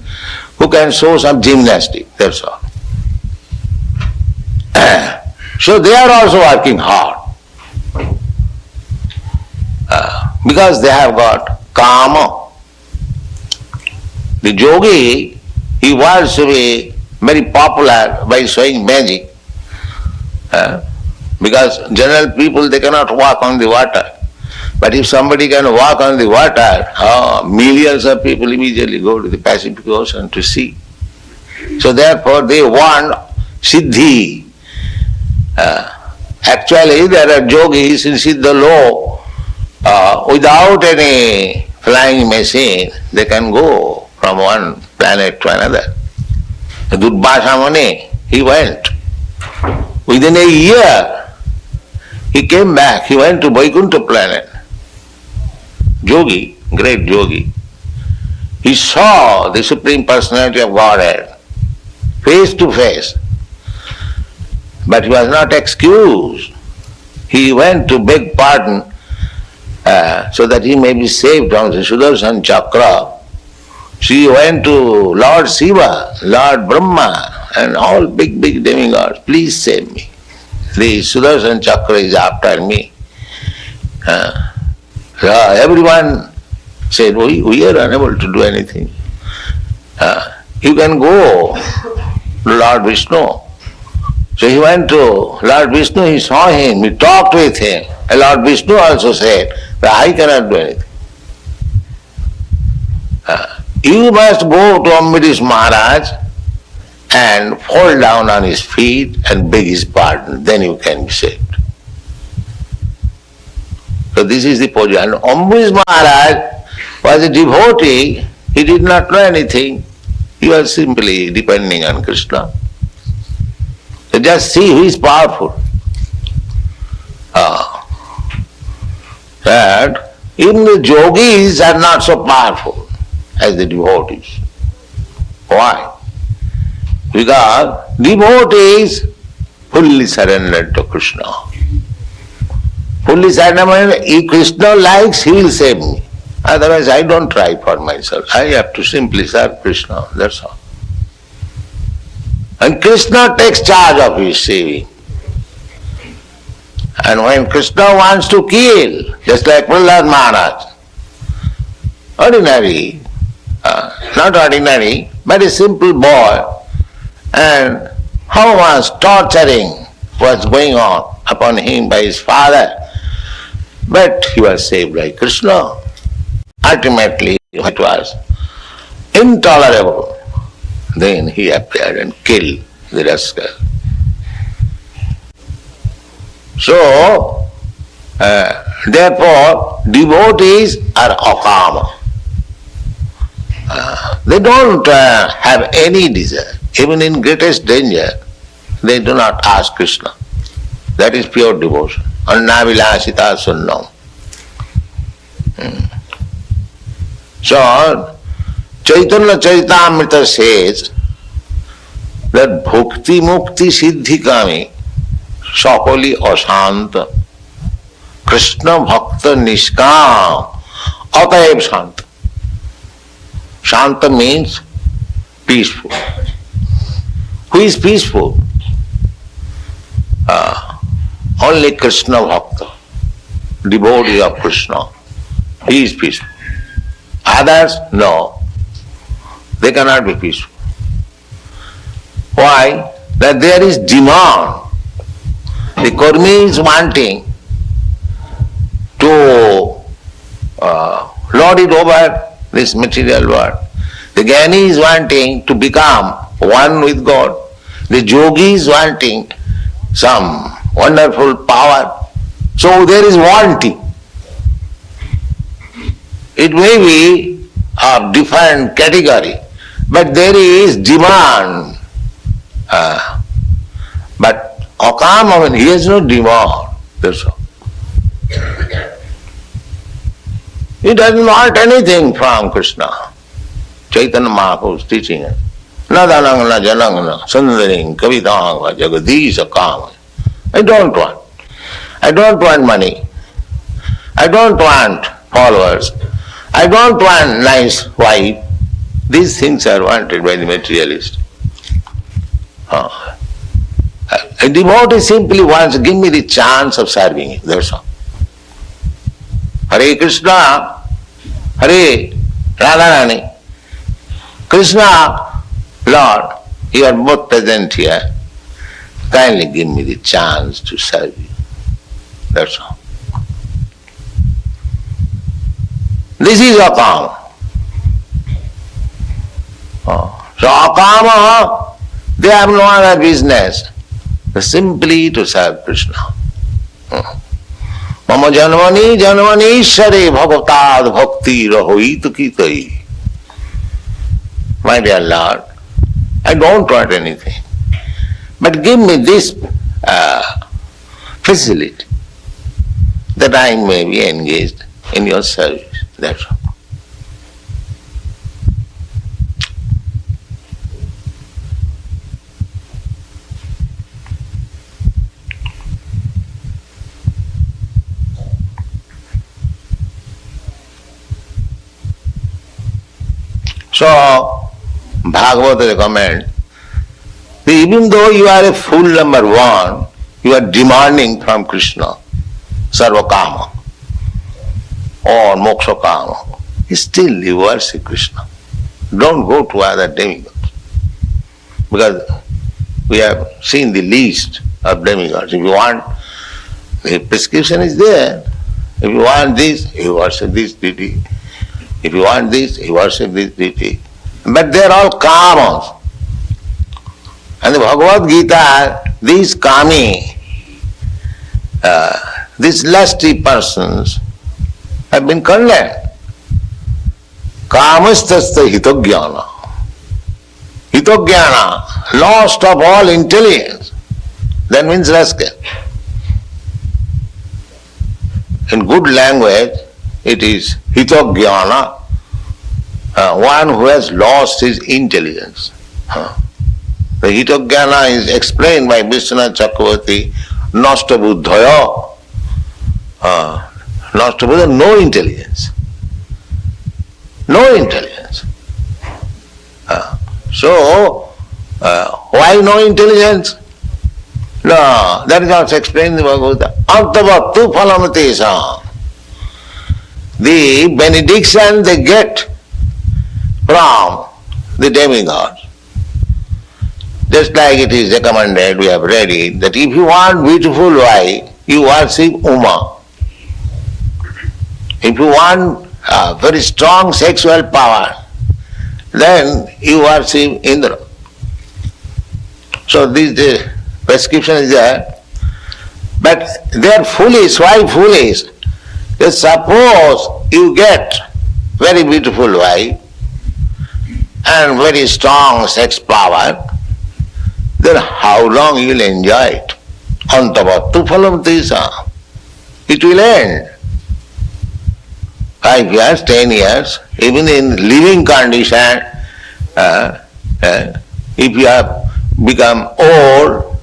who can show some gymnastics, that's all. So they are also working hard. Because they have got kama. The yogi, he wants to be very popular by showing magic. Because general people, they cannot walk on the water. But if somebody can walk on the water, millions of people immediately go to the Pacific Ocean to see. So therefore they want siddhi. Actually there are yogis in Siddha law, without any flying machine, they can go from one planet to another. Durvasa Muni, he went. Within a year, he came back, he went to Vaikuntha planet. Yogi, great yogi. He saw the Supreme Personality of Godhead face to face. But he was not excused. He went to beg pardon so that he may be saved from the Sudarshan Chakra. She went to Lord Shiva, Lord Brahma, and all big demigods. Please save me. The Sudarshan Chakra is after me. Everyone said, we are unable to do anything. You can go to Lord Vishnu. So he went to Lord Vishnu, he saw him, he talked with him. And Lord Vishnu also said that I cannot do anything. You must go to Ambarish Maharaj and fall down on his feet and beg his pardon, then you can be saved. So this is the position. And Ambarish Maharaj was a devotee, he did not know anything, he was simply depending on Krishna. So just see who is powerful. That even the yogis are not so powerful as the devotees. Why? Because devotees fully surrendered to Krishna. Fully surrendered, if Krishna likes, he will save me. Otherwise I don't try for myself. I have to simply serve Krishna, that's all. And Krishna takes charge of his saving. And when Krishna wants to kill, just like Prahlad Maharaj, ordinary, not ordinary, but a simple boy, and how much torturing was going on upon him by his father, but he was saved by Krishna. Ultimately, it was intolerable. Then he appeared and killed the rascal. So, therefore, devotees are akama. They don't have any desire. Even in greatest danger, they do not ask Krishna. That is pure devotion. Annavilasita sunnam. So, Chaitanya Charitamrita says that bhakti mukti siddhi kami সকলি অশান্ত কৃষ্ণ ভক্ত নিষ্কাম অতএব শান্ত. Shanta means peaceful. Who is peaceful? Only Krishna Bhakta, devotee of Krishna. He is peaceful. Others, no. They cannot be peaceful. Why? That there is demand. The karmi is wanting to lord it over this material world. The jnani is wanting to become one with God. The yogi is wanting some wonderful power. So there is wanting. It may be of different category, but there is demand. But akama, when he has no demand, that's all. He doesn't want anything from Krishna. Chaitanya Mahaprabhu is teaching it. Nadanang na janang na sundaring kavitang va jagadisha kama. I don't want. I don't want money. I don't want followers. I don't want nice wife. These things are wanted by the materialist. A devotee simply wants, give me the chance of serving him, that's all. Hare Krishna, Hare Radharani. Krishna, Lord, you are both present here. Kindly give me the chance to serve you. That's all. This is akama. So akama, they have no other business. Simply to serve Krishna. Mama janmani janmani ishare bhagatad bhakti rahoit kitai. My dear Lord, I don't want anything, but give me this facility that I may be engaged in your service. That's all. So, Bhagavata recommends, even though you are a fool number one, you are demanding from Krishna, sarvakama or moksha kama, still you worship Krishna. Don't go to other demigods. Because we have seen the list of demigods. If you want, the prescription is there. If you want this, you worship this deity. If If you want this, you worship this deity. But they are all kamas. And the Bhagavad Gita, these kami, these lusty persons have been condemned. Kamastasya hitogyana. Hitogyana, lost of all intelligence. That means rascal. In good language, it is hitogyana, one who has lost his intelligence. The hitogyana is explained by Vishwanath Chakravarti, nasta buddhaya. Nasta buddha, no intelligence. No intelligence. So, why no intelligence? No, that is also explained in the Bhagavad Gita. Antavattu phalamatesam. The benediction they get from the demigods. Just like it is recommended, we have read it, that if you want beautiful wife, you worship Uma. If you want very strong sexual power, then you worship Indra. So this prescription is there. But they are foolish. Why foolish? Just suppose you get very beautiful wife and very strong sex power, then how long you will enjoy it? Antavattu phalamtisa. It will end. 5 years, 10 years, even in living condition, if you have become old,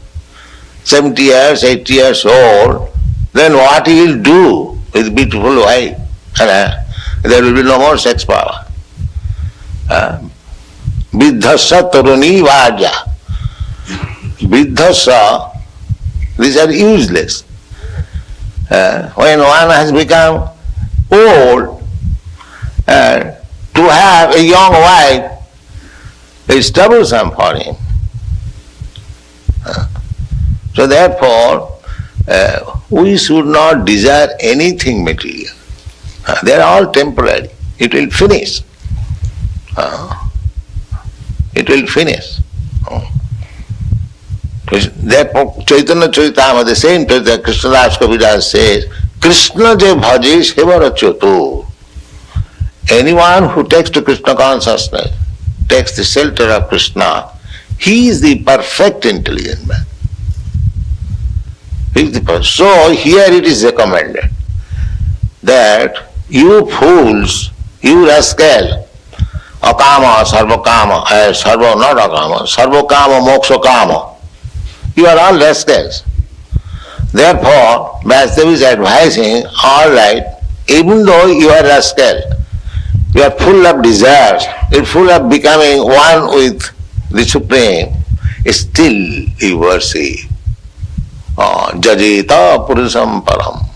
70 years, 80 years old, then what he will do with beautiful wife? There will be no more sex power. Viddhasya taruni vaja. Viddhasya, these are useless. When one has become old, to have a young wife is troublesome for him. So therefore, we should not desire anything material. They are all temporary. It will finish. It will finish. Therefore, Chaitanya Charitamrita, the same Chaitanya Krishnadas Kaviraj says, Krishna je bhaje sevarachoto. Anyone who takes to Krishna consciousness, takes the shelter of Krishna, he is the perfect intelligent man. He is the perfect. So here it is recommended that you fools, you rascal, akama, sarvakama, sarva not akama, sarvakama, moksha kama, you are all rascals. Therefore, Vasudev is advising, all right, even though you are rascal, you are full of desires, you are full of becoming one with the Supreme, still you worship Jajeta Purusam Param,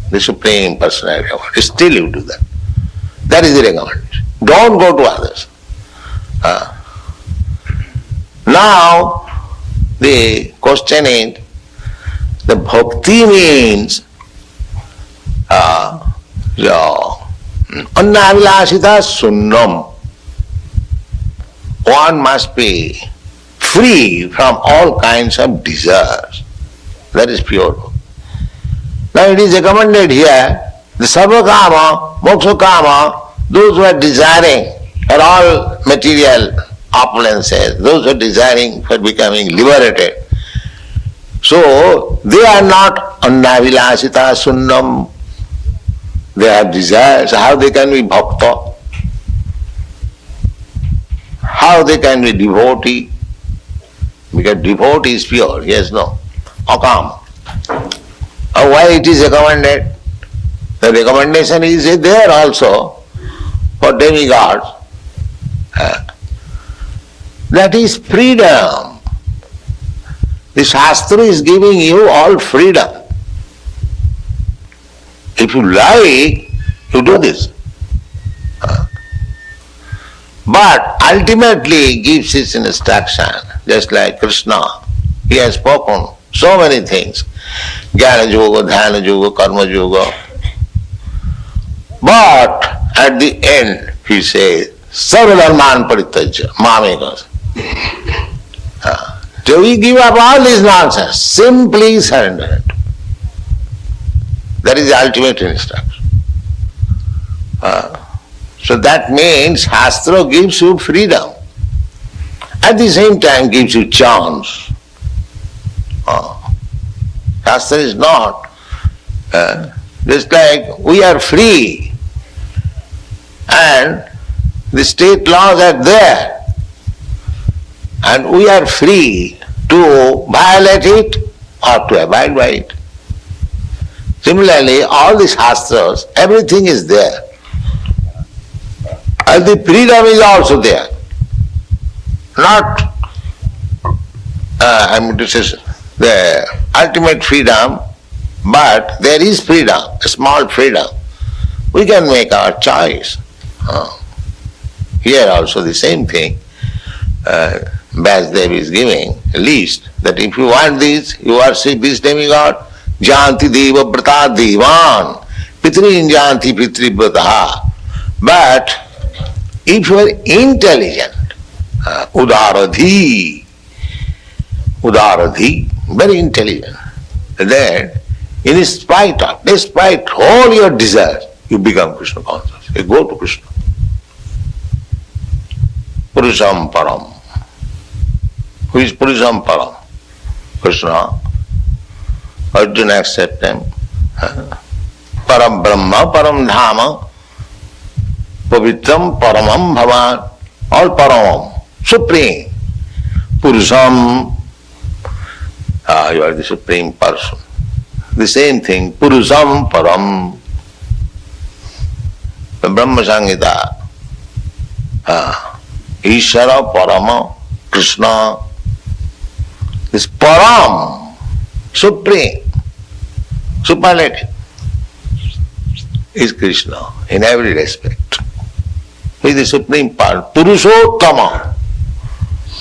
the Supreme Personality of God. Still you do that. That is the recommendation. Don't go to others. Now, the question is, the bhakti means annavilasita sunnam. One must be free from all kinds of desires. That is pure. Now it is recommended here, the sarvakama, mokshakama, those who are desiring for all material opulences, those who are desiring for becoming liberated, so they are not annavilasita sunnam. They have desires. How they can be bhakta? How they can be devotee? Because devotee is pure, yes, no. Akam. Why it is recommended? The recommendation is there also for demigods. That is freedom. The Shastra is giving you all freedom. If you like, you do this. But ultimately gives his instruction, just like Krishna. He has spoken so many things. Jnana yoga, dhyana yoga, karma yoga. But at the end he says, Sarva dharman parityajya mamekam. So we give up all this nonsense, simply surrender it. That is the ultimate instruction. So that means Shastra gives you freedom. At the same time gives you chance. Shastra is not. Just like we are free and the state laws are there and we are free to violate it or to abide by it. Similarly, all the Shastras, everything is there. And the freedom is also there. Not, the ultimate freedom, but there is freedom, a small freedom. We can make our choice. Here also the same thing. Vasudev is giving a list that if you want this, you worship this demigod, Janti Deva Brata Devan, Pitrin Janti Pitri Brata. But if you are intelligent, Udaradhi, very intelligent, then in spite of, despite all your desires, you become Krishna conscious. You go to Krishna. Purusham Param. Who is Purusham Param? Krishna. Arjuna accept him. Param Brahma, Param Dhama, Pavitram, Paramam Bhavan, all Paramam, Supreme. Purusham, you are the Supreme Person. The same thing, Purusham Param. Brahma Sangita, Ishara Parama, Krishna. This Param, Supreme, superlative, is Krishna in every respect. He is the Supreme Part. Purushottama,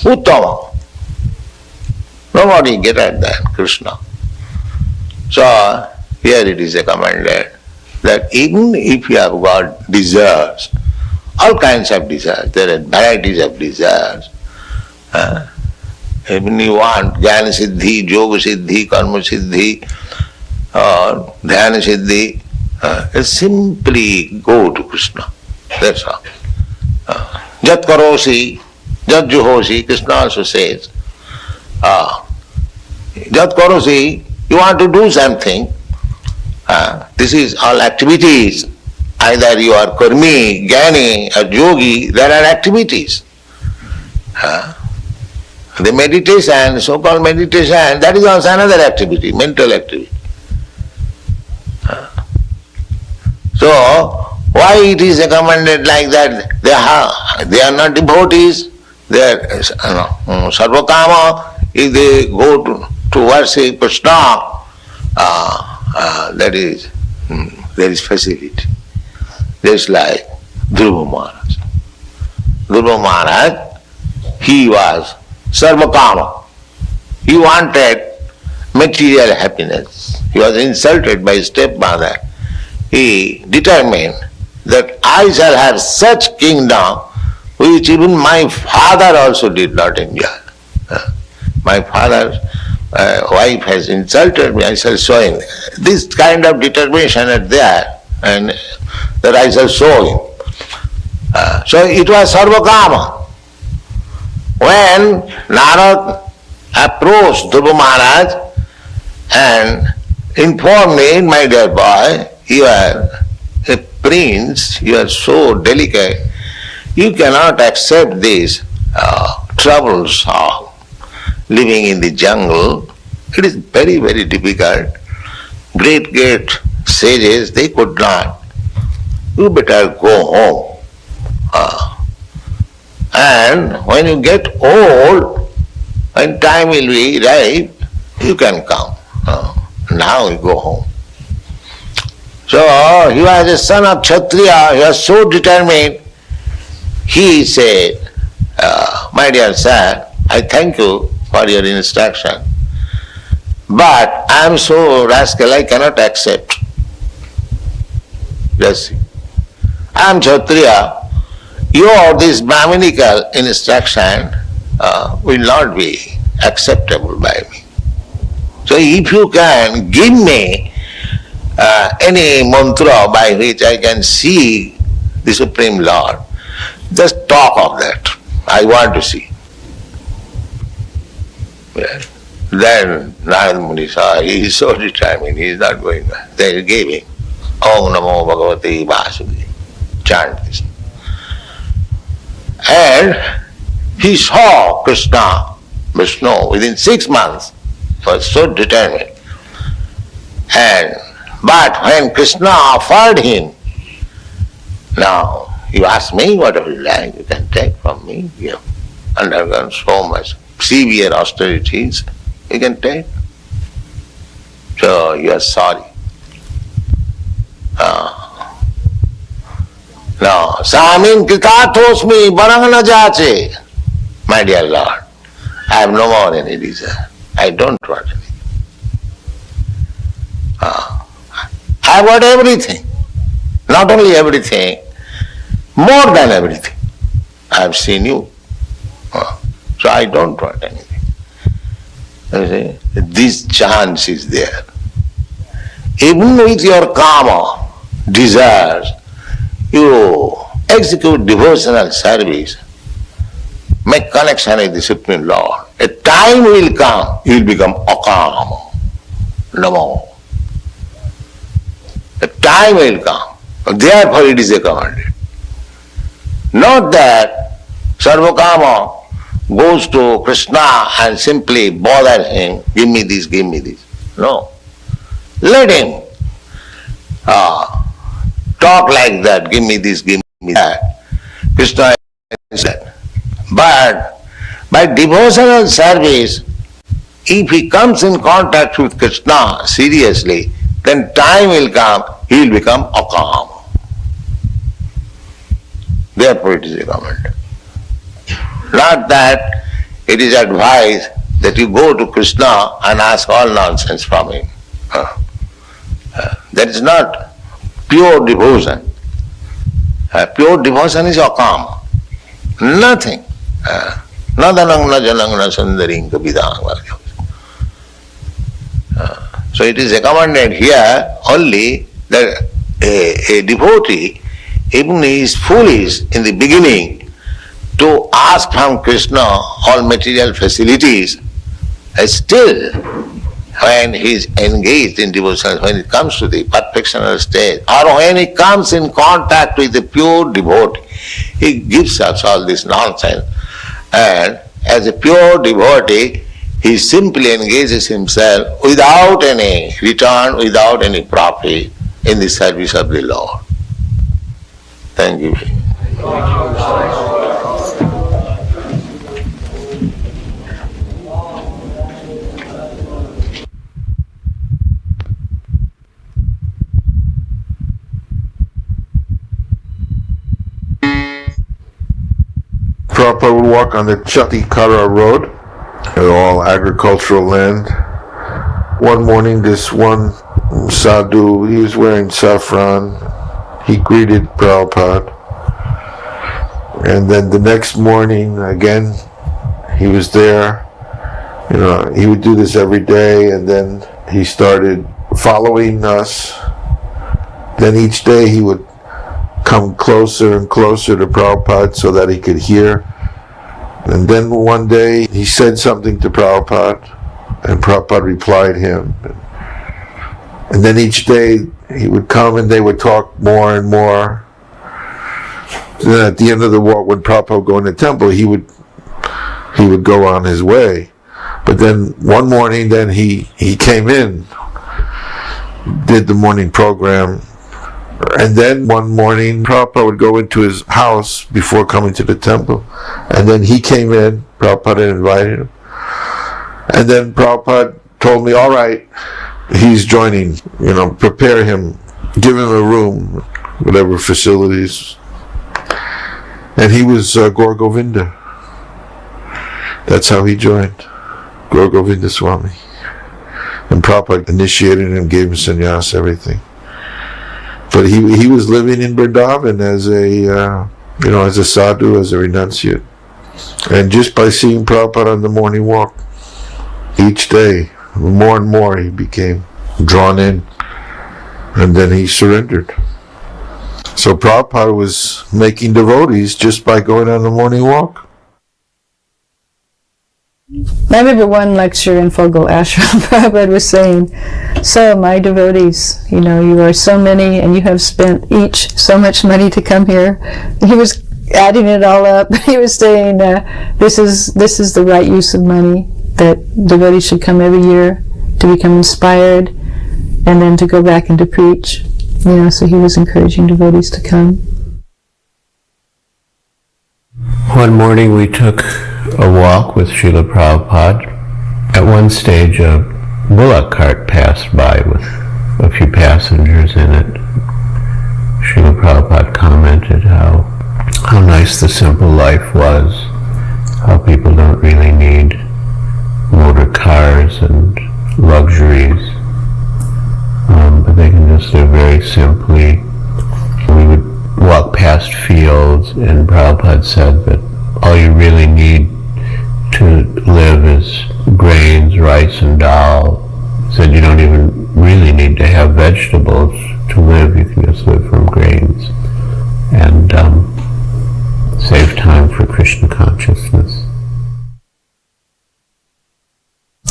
Uttama. Nobody get at that, Krishna. So, here it is recommended that even if you have got desires, all kinds of desires, there are varieties of desires. Even you want Jnana Siddhi, Yoga Siddhi, Karma Siddhi, or Dhyana Siddhi, simply go to Krishna. That's all. Jat karosi, jat juhosi, Krishna also says, jat karosi, you want to do something, this is all activities. Either you are karmi, jnani or yogi, there are activities. The meditation, so-called meditation, that is also another activity, mental activity. So, why it is recommended like that? They are not devotees, they are sarvakama. If they go to worship Krishna, there is facility. Just like Dhruva Maharaj. Dhruva Maharaj, he was sarvakama. He wanted material happiness. He was insulted by his stepmother. He determined that I shall have such kingdom which even my father also did not enjoy. My father's wife has insulted me, I shall show him. This kind of determination is there, and that I shall show him. So it was sarvakama. When Narad approached Dhruva Maharaj and informed me, my dear boy, you are a prince, you are so delicate, you cannot accept these troubles of living in the jungle. It is very, very difficult. Great sages, they could not. You better go home. And when you get old, when time will be ripe, you can come. Now you go home. So he was a son of Kshatriya, he was so determined. He said, my dear sir, I thank you for your instruction, but I am so rascal, I cannot accept. Just see. I am Kshatriya, your this Brahminical instruction will not be acceptable by me. So if you can give me any mantra by which I can see the Supreme Lord, just talk of that. I want to see. Well, then Narada Muni saw, he is so determined, he is not going back. They gave him Om Namo Bhagavate Vasudevaya. Chant this. And he saw Krishna, Vishnu, within 6 months. He was so determined. But when Krishna offered him, now you ask me whatever you like, you can take from me. You have undergone so much severe austerities, you can take. So you are sorry. No, Samin Kritatosmi Barangana Jache. My dear Lord, I have no more any desire. I don't want anything. I want everything. Not only everything, more than everything. I have seen you. So I don't want anything. You see, this chance is there. Even with your karma, desires, you execute devotional service, make connection with the Supreme Lord. A time will come, you will become akama. Namo. A time will come. Therefore it is commanded. Not that Sarvakama goes to Krishna and simply bother him, give me this, give me this. No. Let him talk like that, give me this, give me that. Krishna said. But by devotional service, if he comes in contact with Krishna seriously, then time will come, he will become akama. Therefore it is a command. Not that it is advised that you go to Krishna and ask all nonsense from him. That is not pure devotion. Pure devotion is akama. Nothing. Nadanang na janang na sundaring kabidang. So it is recommended here only that a devotee, even he is foolish in the beginning, to ask from Krishna all material facilities, still when he is engaged in devotion, when it comes to the perfectional stage, or when he comes in contact with the pure devotee, he gives us all this nonsense. And as a pure devotee, he simply engages himself without any return, without any profit in the service of the Lord. Thank you. Prabhupada would walk on the Chatikara road, all agricultural land. One morning, this one sadhu, he was wearing saffron, he greeted Prabhupada. And then the next morning, again, he was there. You know, he would do this every day, and then he started following us. Then each day he would come closer and closer to Prabhupada so that he could hear. And then one day he said something to Prabhupada, and Prabhupada replied him. And then each day he would come and they would talk more and more. Then at the end of the walk, when Prabhupada would go in the temple, he would go on his way. But then one morning, then he came in, did the morning program. And then one morning, Prabhupada would go into his house before coming to the temple. And then he came in, Prabhupada invited him. And then Prabhupada told me, all right, he's joining, prepare him, give him a room, whatever facilities. And he was Gaur Govinda. That's how he joined, Gaur Govinda Swami. And Prabhupada initiated him, gave him sannyas, everything. But he was living in Vrindavan as a sadhu, as a renunciate. And just by seeing Prabhupada on the morning walk, each day, more and more he became drawn in. And then he surrendered. So Prabhupada was making devotees just by going on the morning walk. I remember one lecture in Fogle Ashram, Prabhupada was saying, so my devotees, you are so many and you have spent each so much money to come here. He was adding it all up. He was saying, this is the right use of money, that devotees should come every year to become inspired and then to go back and to preach. So he was encouraging devotees to come. One morning we took a walk with Srila Prabhupada. At one stage a bullock cart passed by with a few passengers in it. Srila Prabhupada commented how nice the simple life was, how people don't really need motor cars and luxuries, but they can just live very simply. We would walk past fields and Prabhupada said that all you really need to live is grains, rice and dal. He said you don't even really need to have vegetables to live, you can just live from grains and save time for Krishna consciousness.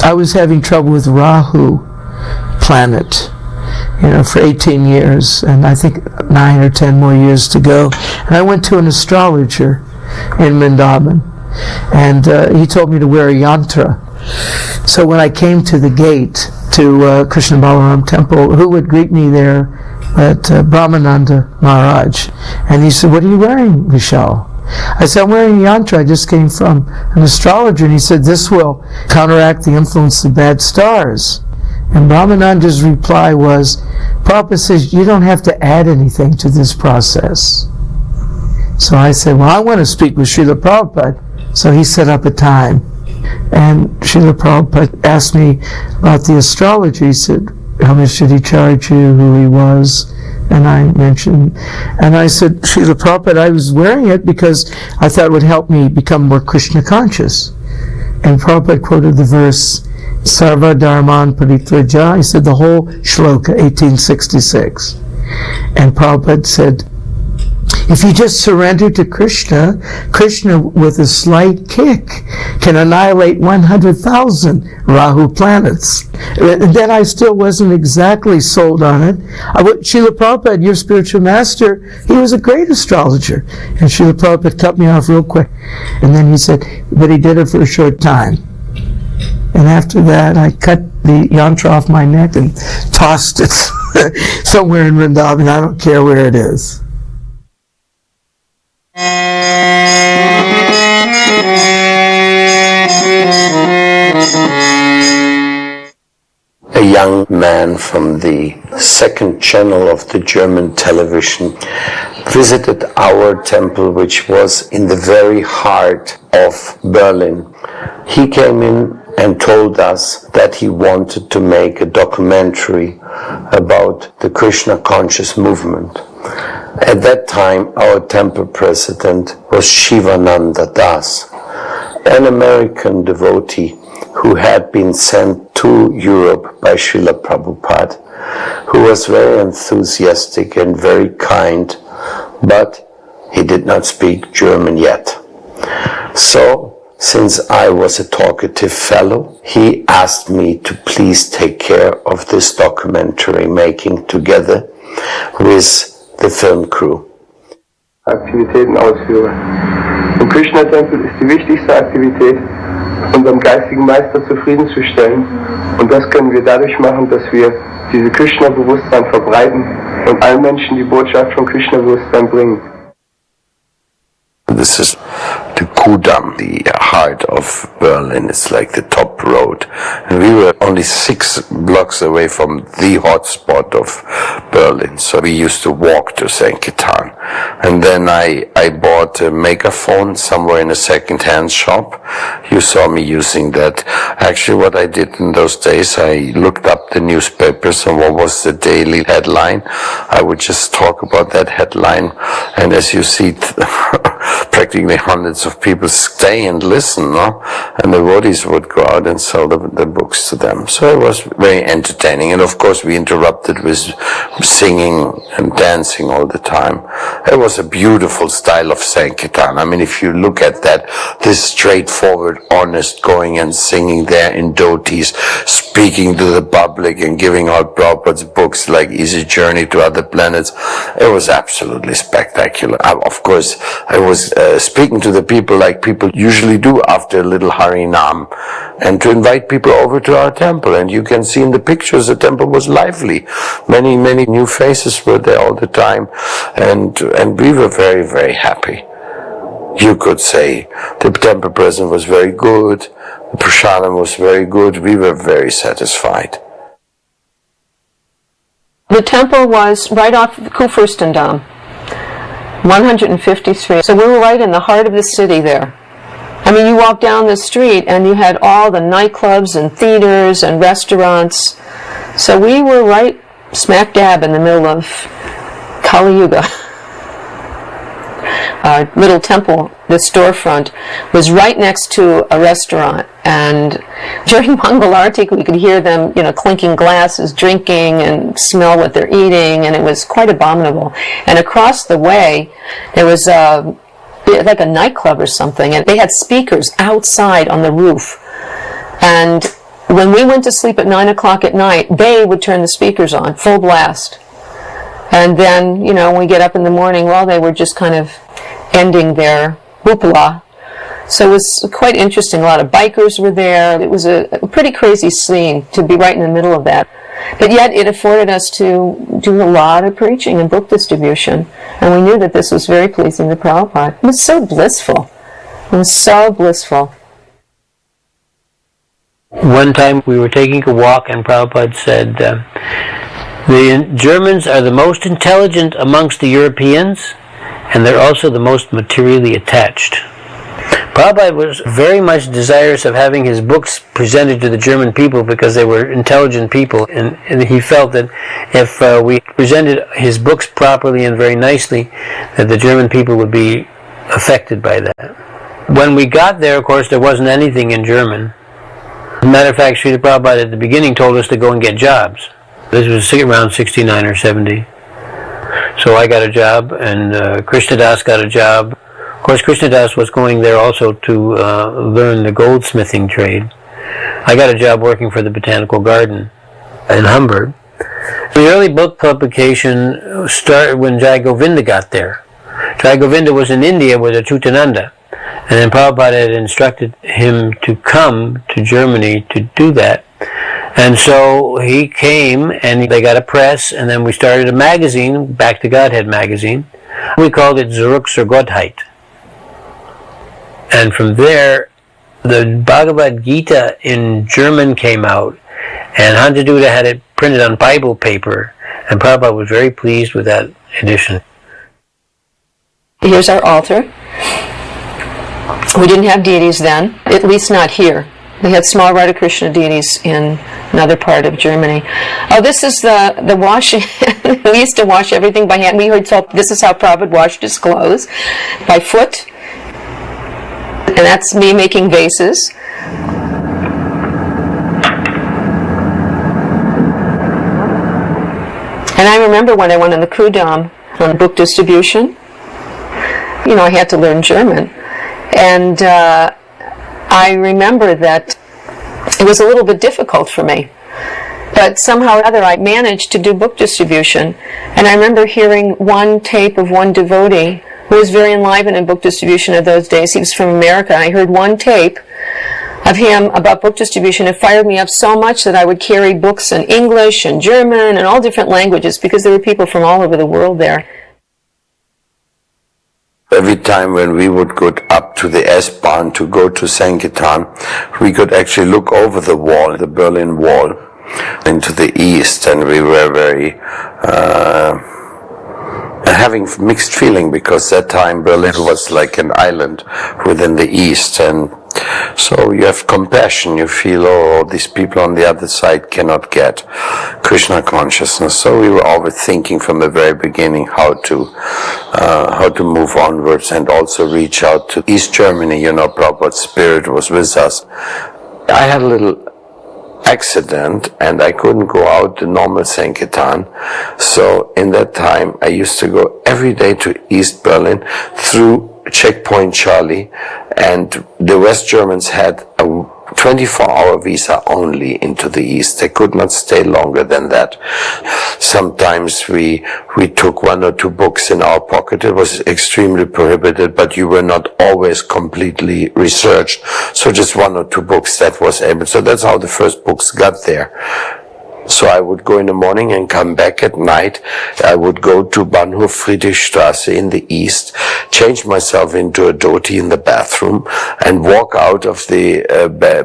I was having trouble with Rahu planet, for 18 years, and I think 9 or 10 more years to go. And I went to an astrologer in Vrindavan, and he told me to wear a yantra. So when I came to the gate to Krishna Balaram temple, who would greet me there? At Brahmananda Maharaj. And he said, what are you wearing, Vishal? I said, I'm wearing a yantra. I just came from an astrologer. And he said, this will counteract the influence of bad stars. And Brahmananda's reply was, Prabhupada says, you don't have to add anything to this process. So I said, well, I want to speak with Srila Prabhupada. So he set up a time. And Srila Prabhupada asked me about the astrology. He said, how much did he charge you, who he was? And I mentioned, and I said, Srila Prabhupada, I was wearing it because I thought it would help me become more Krishna conscious. And Prabhupada quoted the verse, Sarva Dharman Paritvaja. He said the whole shloka, 1866. And Prabhupada said, if you just surrender to Krishna, Krishna with a slight kick can annihilate 100,000 Rahu planets. And then I still wasn't exactly sold on it. Srila Prabhupada, your spiritual master, he was a great astrologer. And Srila Prabhupada cut me off real quick. And then he said, but he did it for a short time. And after that, I cut the yantra off my neck and tossed it somewhere in Vrindavan. I don't care where it is. A young man from the second channel of the German television visited our temple, which was in the very heart of Berlin. He came in and told us that he wanted to make a documentary about the Krishna conscious movement. At that time, our temple president was Shivananda Das, an American devotee who had been sent to Europe by Srila Prabhupada, who was very enthusiastic and very kind, but he did not speak German yet. So, since I was a talkative fellow, he asked me to please take care of this documentary making together with the film crew. Aktivitäten ausführe. Im Krishna-Tempel ist die wichtigste Aktivität, unseren geistigen Meister zufriedenzustellen. Und das können wir dadurch machen, dass wir diese Krishna-Bewusstsein verbreiten und allen Menschen die Botschaft von Krishna-Bewusstsein bringen. This is the Kudamm, the heart of Berlin. It's like the top road. And we were only 6 blocks away from the hotspot of Berlin. So we used to walk to Sankirtan. And then I bought a megaphone somewhere in a second-hand shop. You saw me using that. Actually, what I did in those days, I looked up the newspapers and what was the daily headline. I would just talk about that headline. And as you see, practically hundreds of people stay and listen, no? And the devotees would go out and sell the books to them. So it was very entertaining. And of course, we interrupted with singing and dancing all the time. It was a beautiful style of Sankirtan. I mean, if you look at that, this straightforward, honest going and singing there in dhotis, speaking to the public and giving out Prabhupada's books like Easy Journey to Other Planets, it was absolutely spectacular. Of course, I was speaking to the people like people usually do after a little Harinam, and to invite people over to our temple. And you can see in the pictures the temple was lively. Many, many new faces were there all the time, and we were very, very happy. You could say the temple present was very good, the prasadam was very good, we were very satisfied. The temple was right off Kurfürstendamm, 153. So we were right in the heart of the city there. I mean, you walk down the street and you had all the nightclubs and theaters and restaurants. So we were right smack dab in the middle of Kali Yuga. Our little temple, the storefront, was right next to a restaurant, and during Mangal Arati we could hear them, clinking glasses, drinking, and smell what they're eating, and it was quite abominable. And across the way there was like a nightclub or something, and they had speakers outside on the roof. And when we went to sleep at 9 o'clock at night, they would turn the speakers on, full blast. And then, when we get up in the morning, well, they were just kind of ending their hoopla. So it was quite interesting. A lot of bikers were there. It was a pretty crazy scene to be right in the middle of that. But yet it afforded us to do a lot of preaching and book distribution. And we knew that this was very pleasing to Prabhupada. It was so blissful. It was so blissful. One time we were taking a walk and Prabhupada said, the Germans are the most intelligent amongst the Europeans, and they're also the most materially attached. Prabhupada was very much desirous of having his books presented to the German people because they were intelligent people, and he felt that if we presented his books properly and very nicely, that the German people would be affected by that. When we got there, of course, there wasn't anything in German. As a matter of fact, Srila Prabhupada at the beginning told us to go and get jobs. This was around 69 or 70. So I got a job, and Krishnadas got a job. Of course, Krishnadas was going there also to learn the goldsmithing trade. I got a job working for the Botanical Garden in Hamburg. The early book publication started when Jai Govinda got there. Jai Govinda was in India with Achyutananda, and then Prabhupada had instructed him to come to Germany to do that. And so he came, and they got a press, and then we started a magazine, Back to Godhead magazine. We called it Zurück zur Gottheit. And from there, the Bhagavad Gita in German came out, and Hantaduda had it printed on Bible paper, and Prabhupada was very pleased with that edition. Here's our altar. We didn't have deities then, at least not here. We had small Radha Krishna deities in another part of Germany. Oh, this is the washing. We used to wash everything by hand. We heard told this is how Prabhupada washed his clothes, by foot. And that's me making vases. And I remember when I went on the Kudamm on book distribution, I had to learn German. And I remember that it was a little bit difficult for me. But somehow or other I managed to do book distribution. And I remember hearing one tape of one devotee who was very enlivened in book distribution of those days. He was from America. I heard one tape of him about book distribution. It fired me up so much that I would carry books in English and German and all different languages because there were people from all over the world there. Every time when we would go up to the S-Bahn to go to Sankirtan, we could actually look over the wall, the Berlin Wall, into the east, and we were very having mixed feeling, because that time Berlin was like an island within the east, and so you have compassion, you feel, oh, these people on the other side cannot get Krishna consciousness. So we were always thinking from the very beginning how to move onwards and also reach out to East Germany. You know, Prabhupada's spirit was with us. I had a little accident and I couldn't go out the normal Sankirtan. So in that time I used to go every day to East Berlin through Checkpoint Charlie, and the West Germans had a 24-hour visa only into the East. They could not stay longer than that. Sometimes we took 1 or 2 books in our pocket. It was extremely prohibited, but you were not always completely researched. So just 1 or 2 books that was able. So that's how the first books got there. So I would go in the morning and come back at night. I would go to Bahnhof Friedrichstraße in the east, change myself into a dhoti in the bathroom, and walk out of the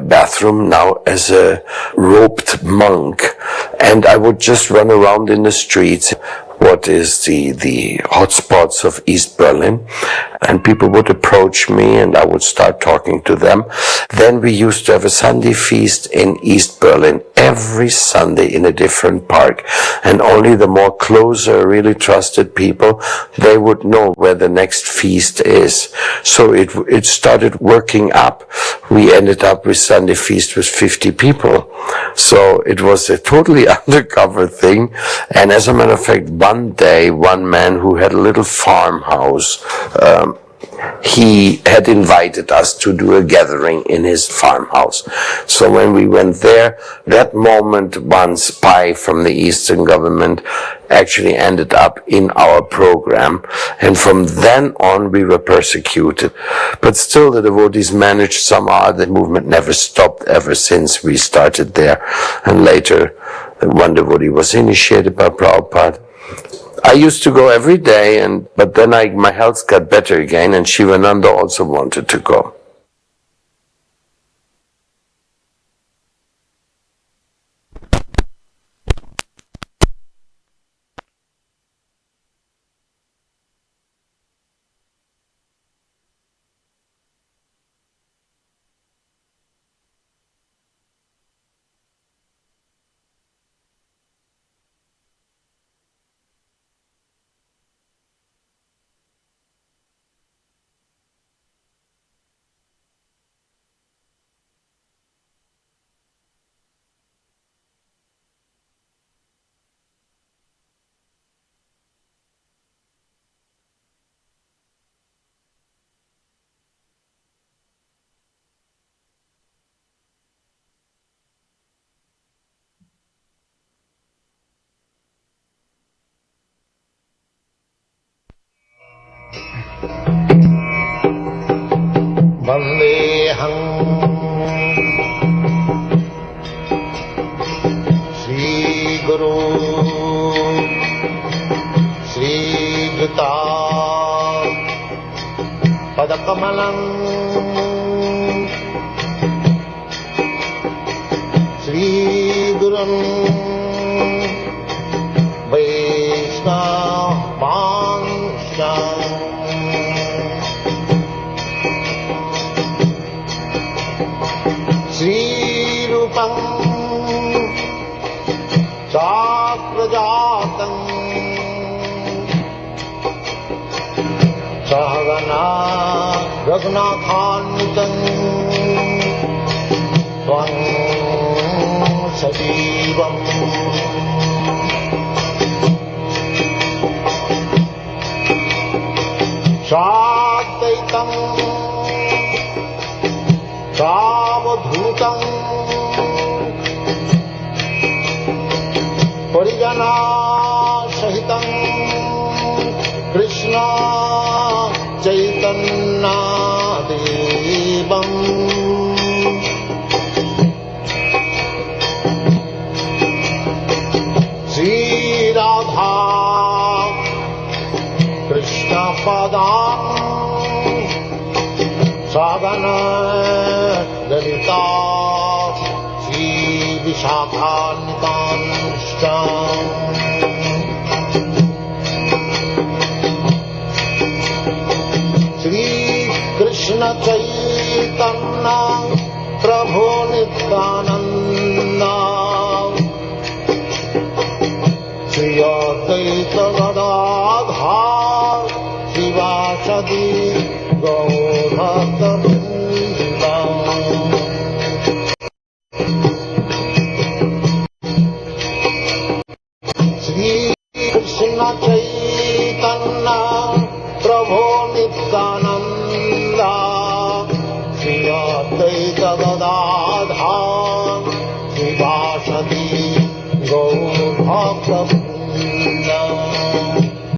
bathroom now as a robed monk. And I would just run around in the streets. What is the hotspots of East Berlin, and people would approach me and I would start talking to them. Then we used to have a Sunday feast in East Berlin every Sunday in a different park, and only the more closer, really trusted people, they would know where the next feast is. So it started working up. We ended up with Sunday feast with 50 people. So it was a totally undercover thing. And as a matter of fact, one day, one man who had a little farmhouse, he had invited us to do a gathering in his farmhouse. So when we went there, that moment one spy from the Eastern government actually ended up in our program, and from then on we were persecuted. But still the devotees managed somehow. The movement never stopped ever since we started there, and later one devotee was initiated by Prabhupada. I used to go every day, but then my health got better again, and Shivananda also wanted to go. Vandeham Sri Guru Sri Juta Padakamalam Sri Gurun Vaishnavanshan Sri Rupam Saprajatam Sahagana Raghunathanvitam Tvam Sadivam Shadaitam Savadhutam Parijana Sahitam Krishna Chaitanya Devam Sri Radha Krishna Padam शाखान्तांश्च Shri Krishna Chaitanya Prabhu Nityanand Shri Advaita Gadadhar शिवासदि Gaur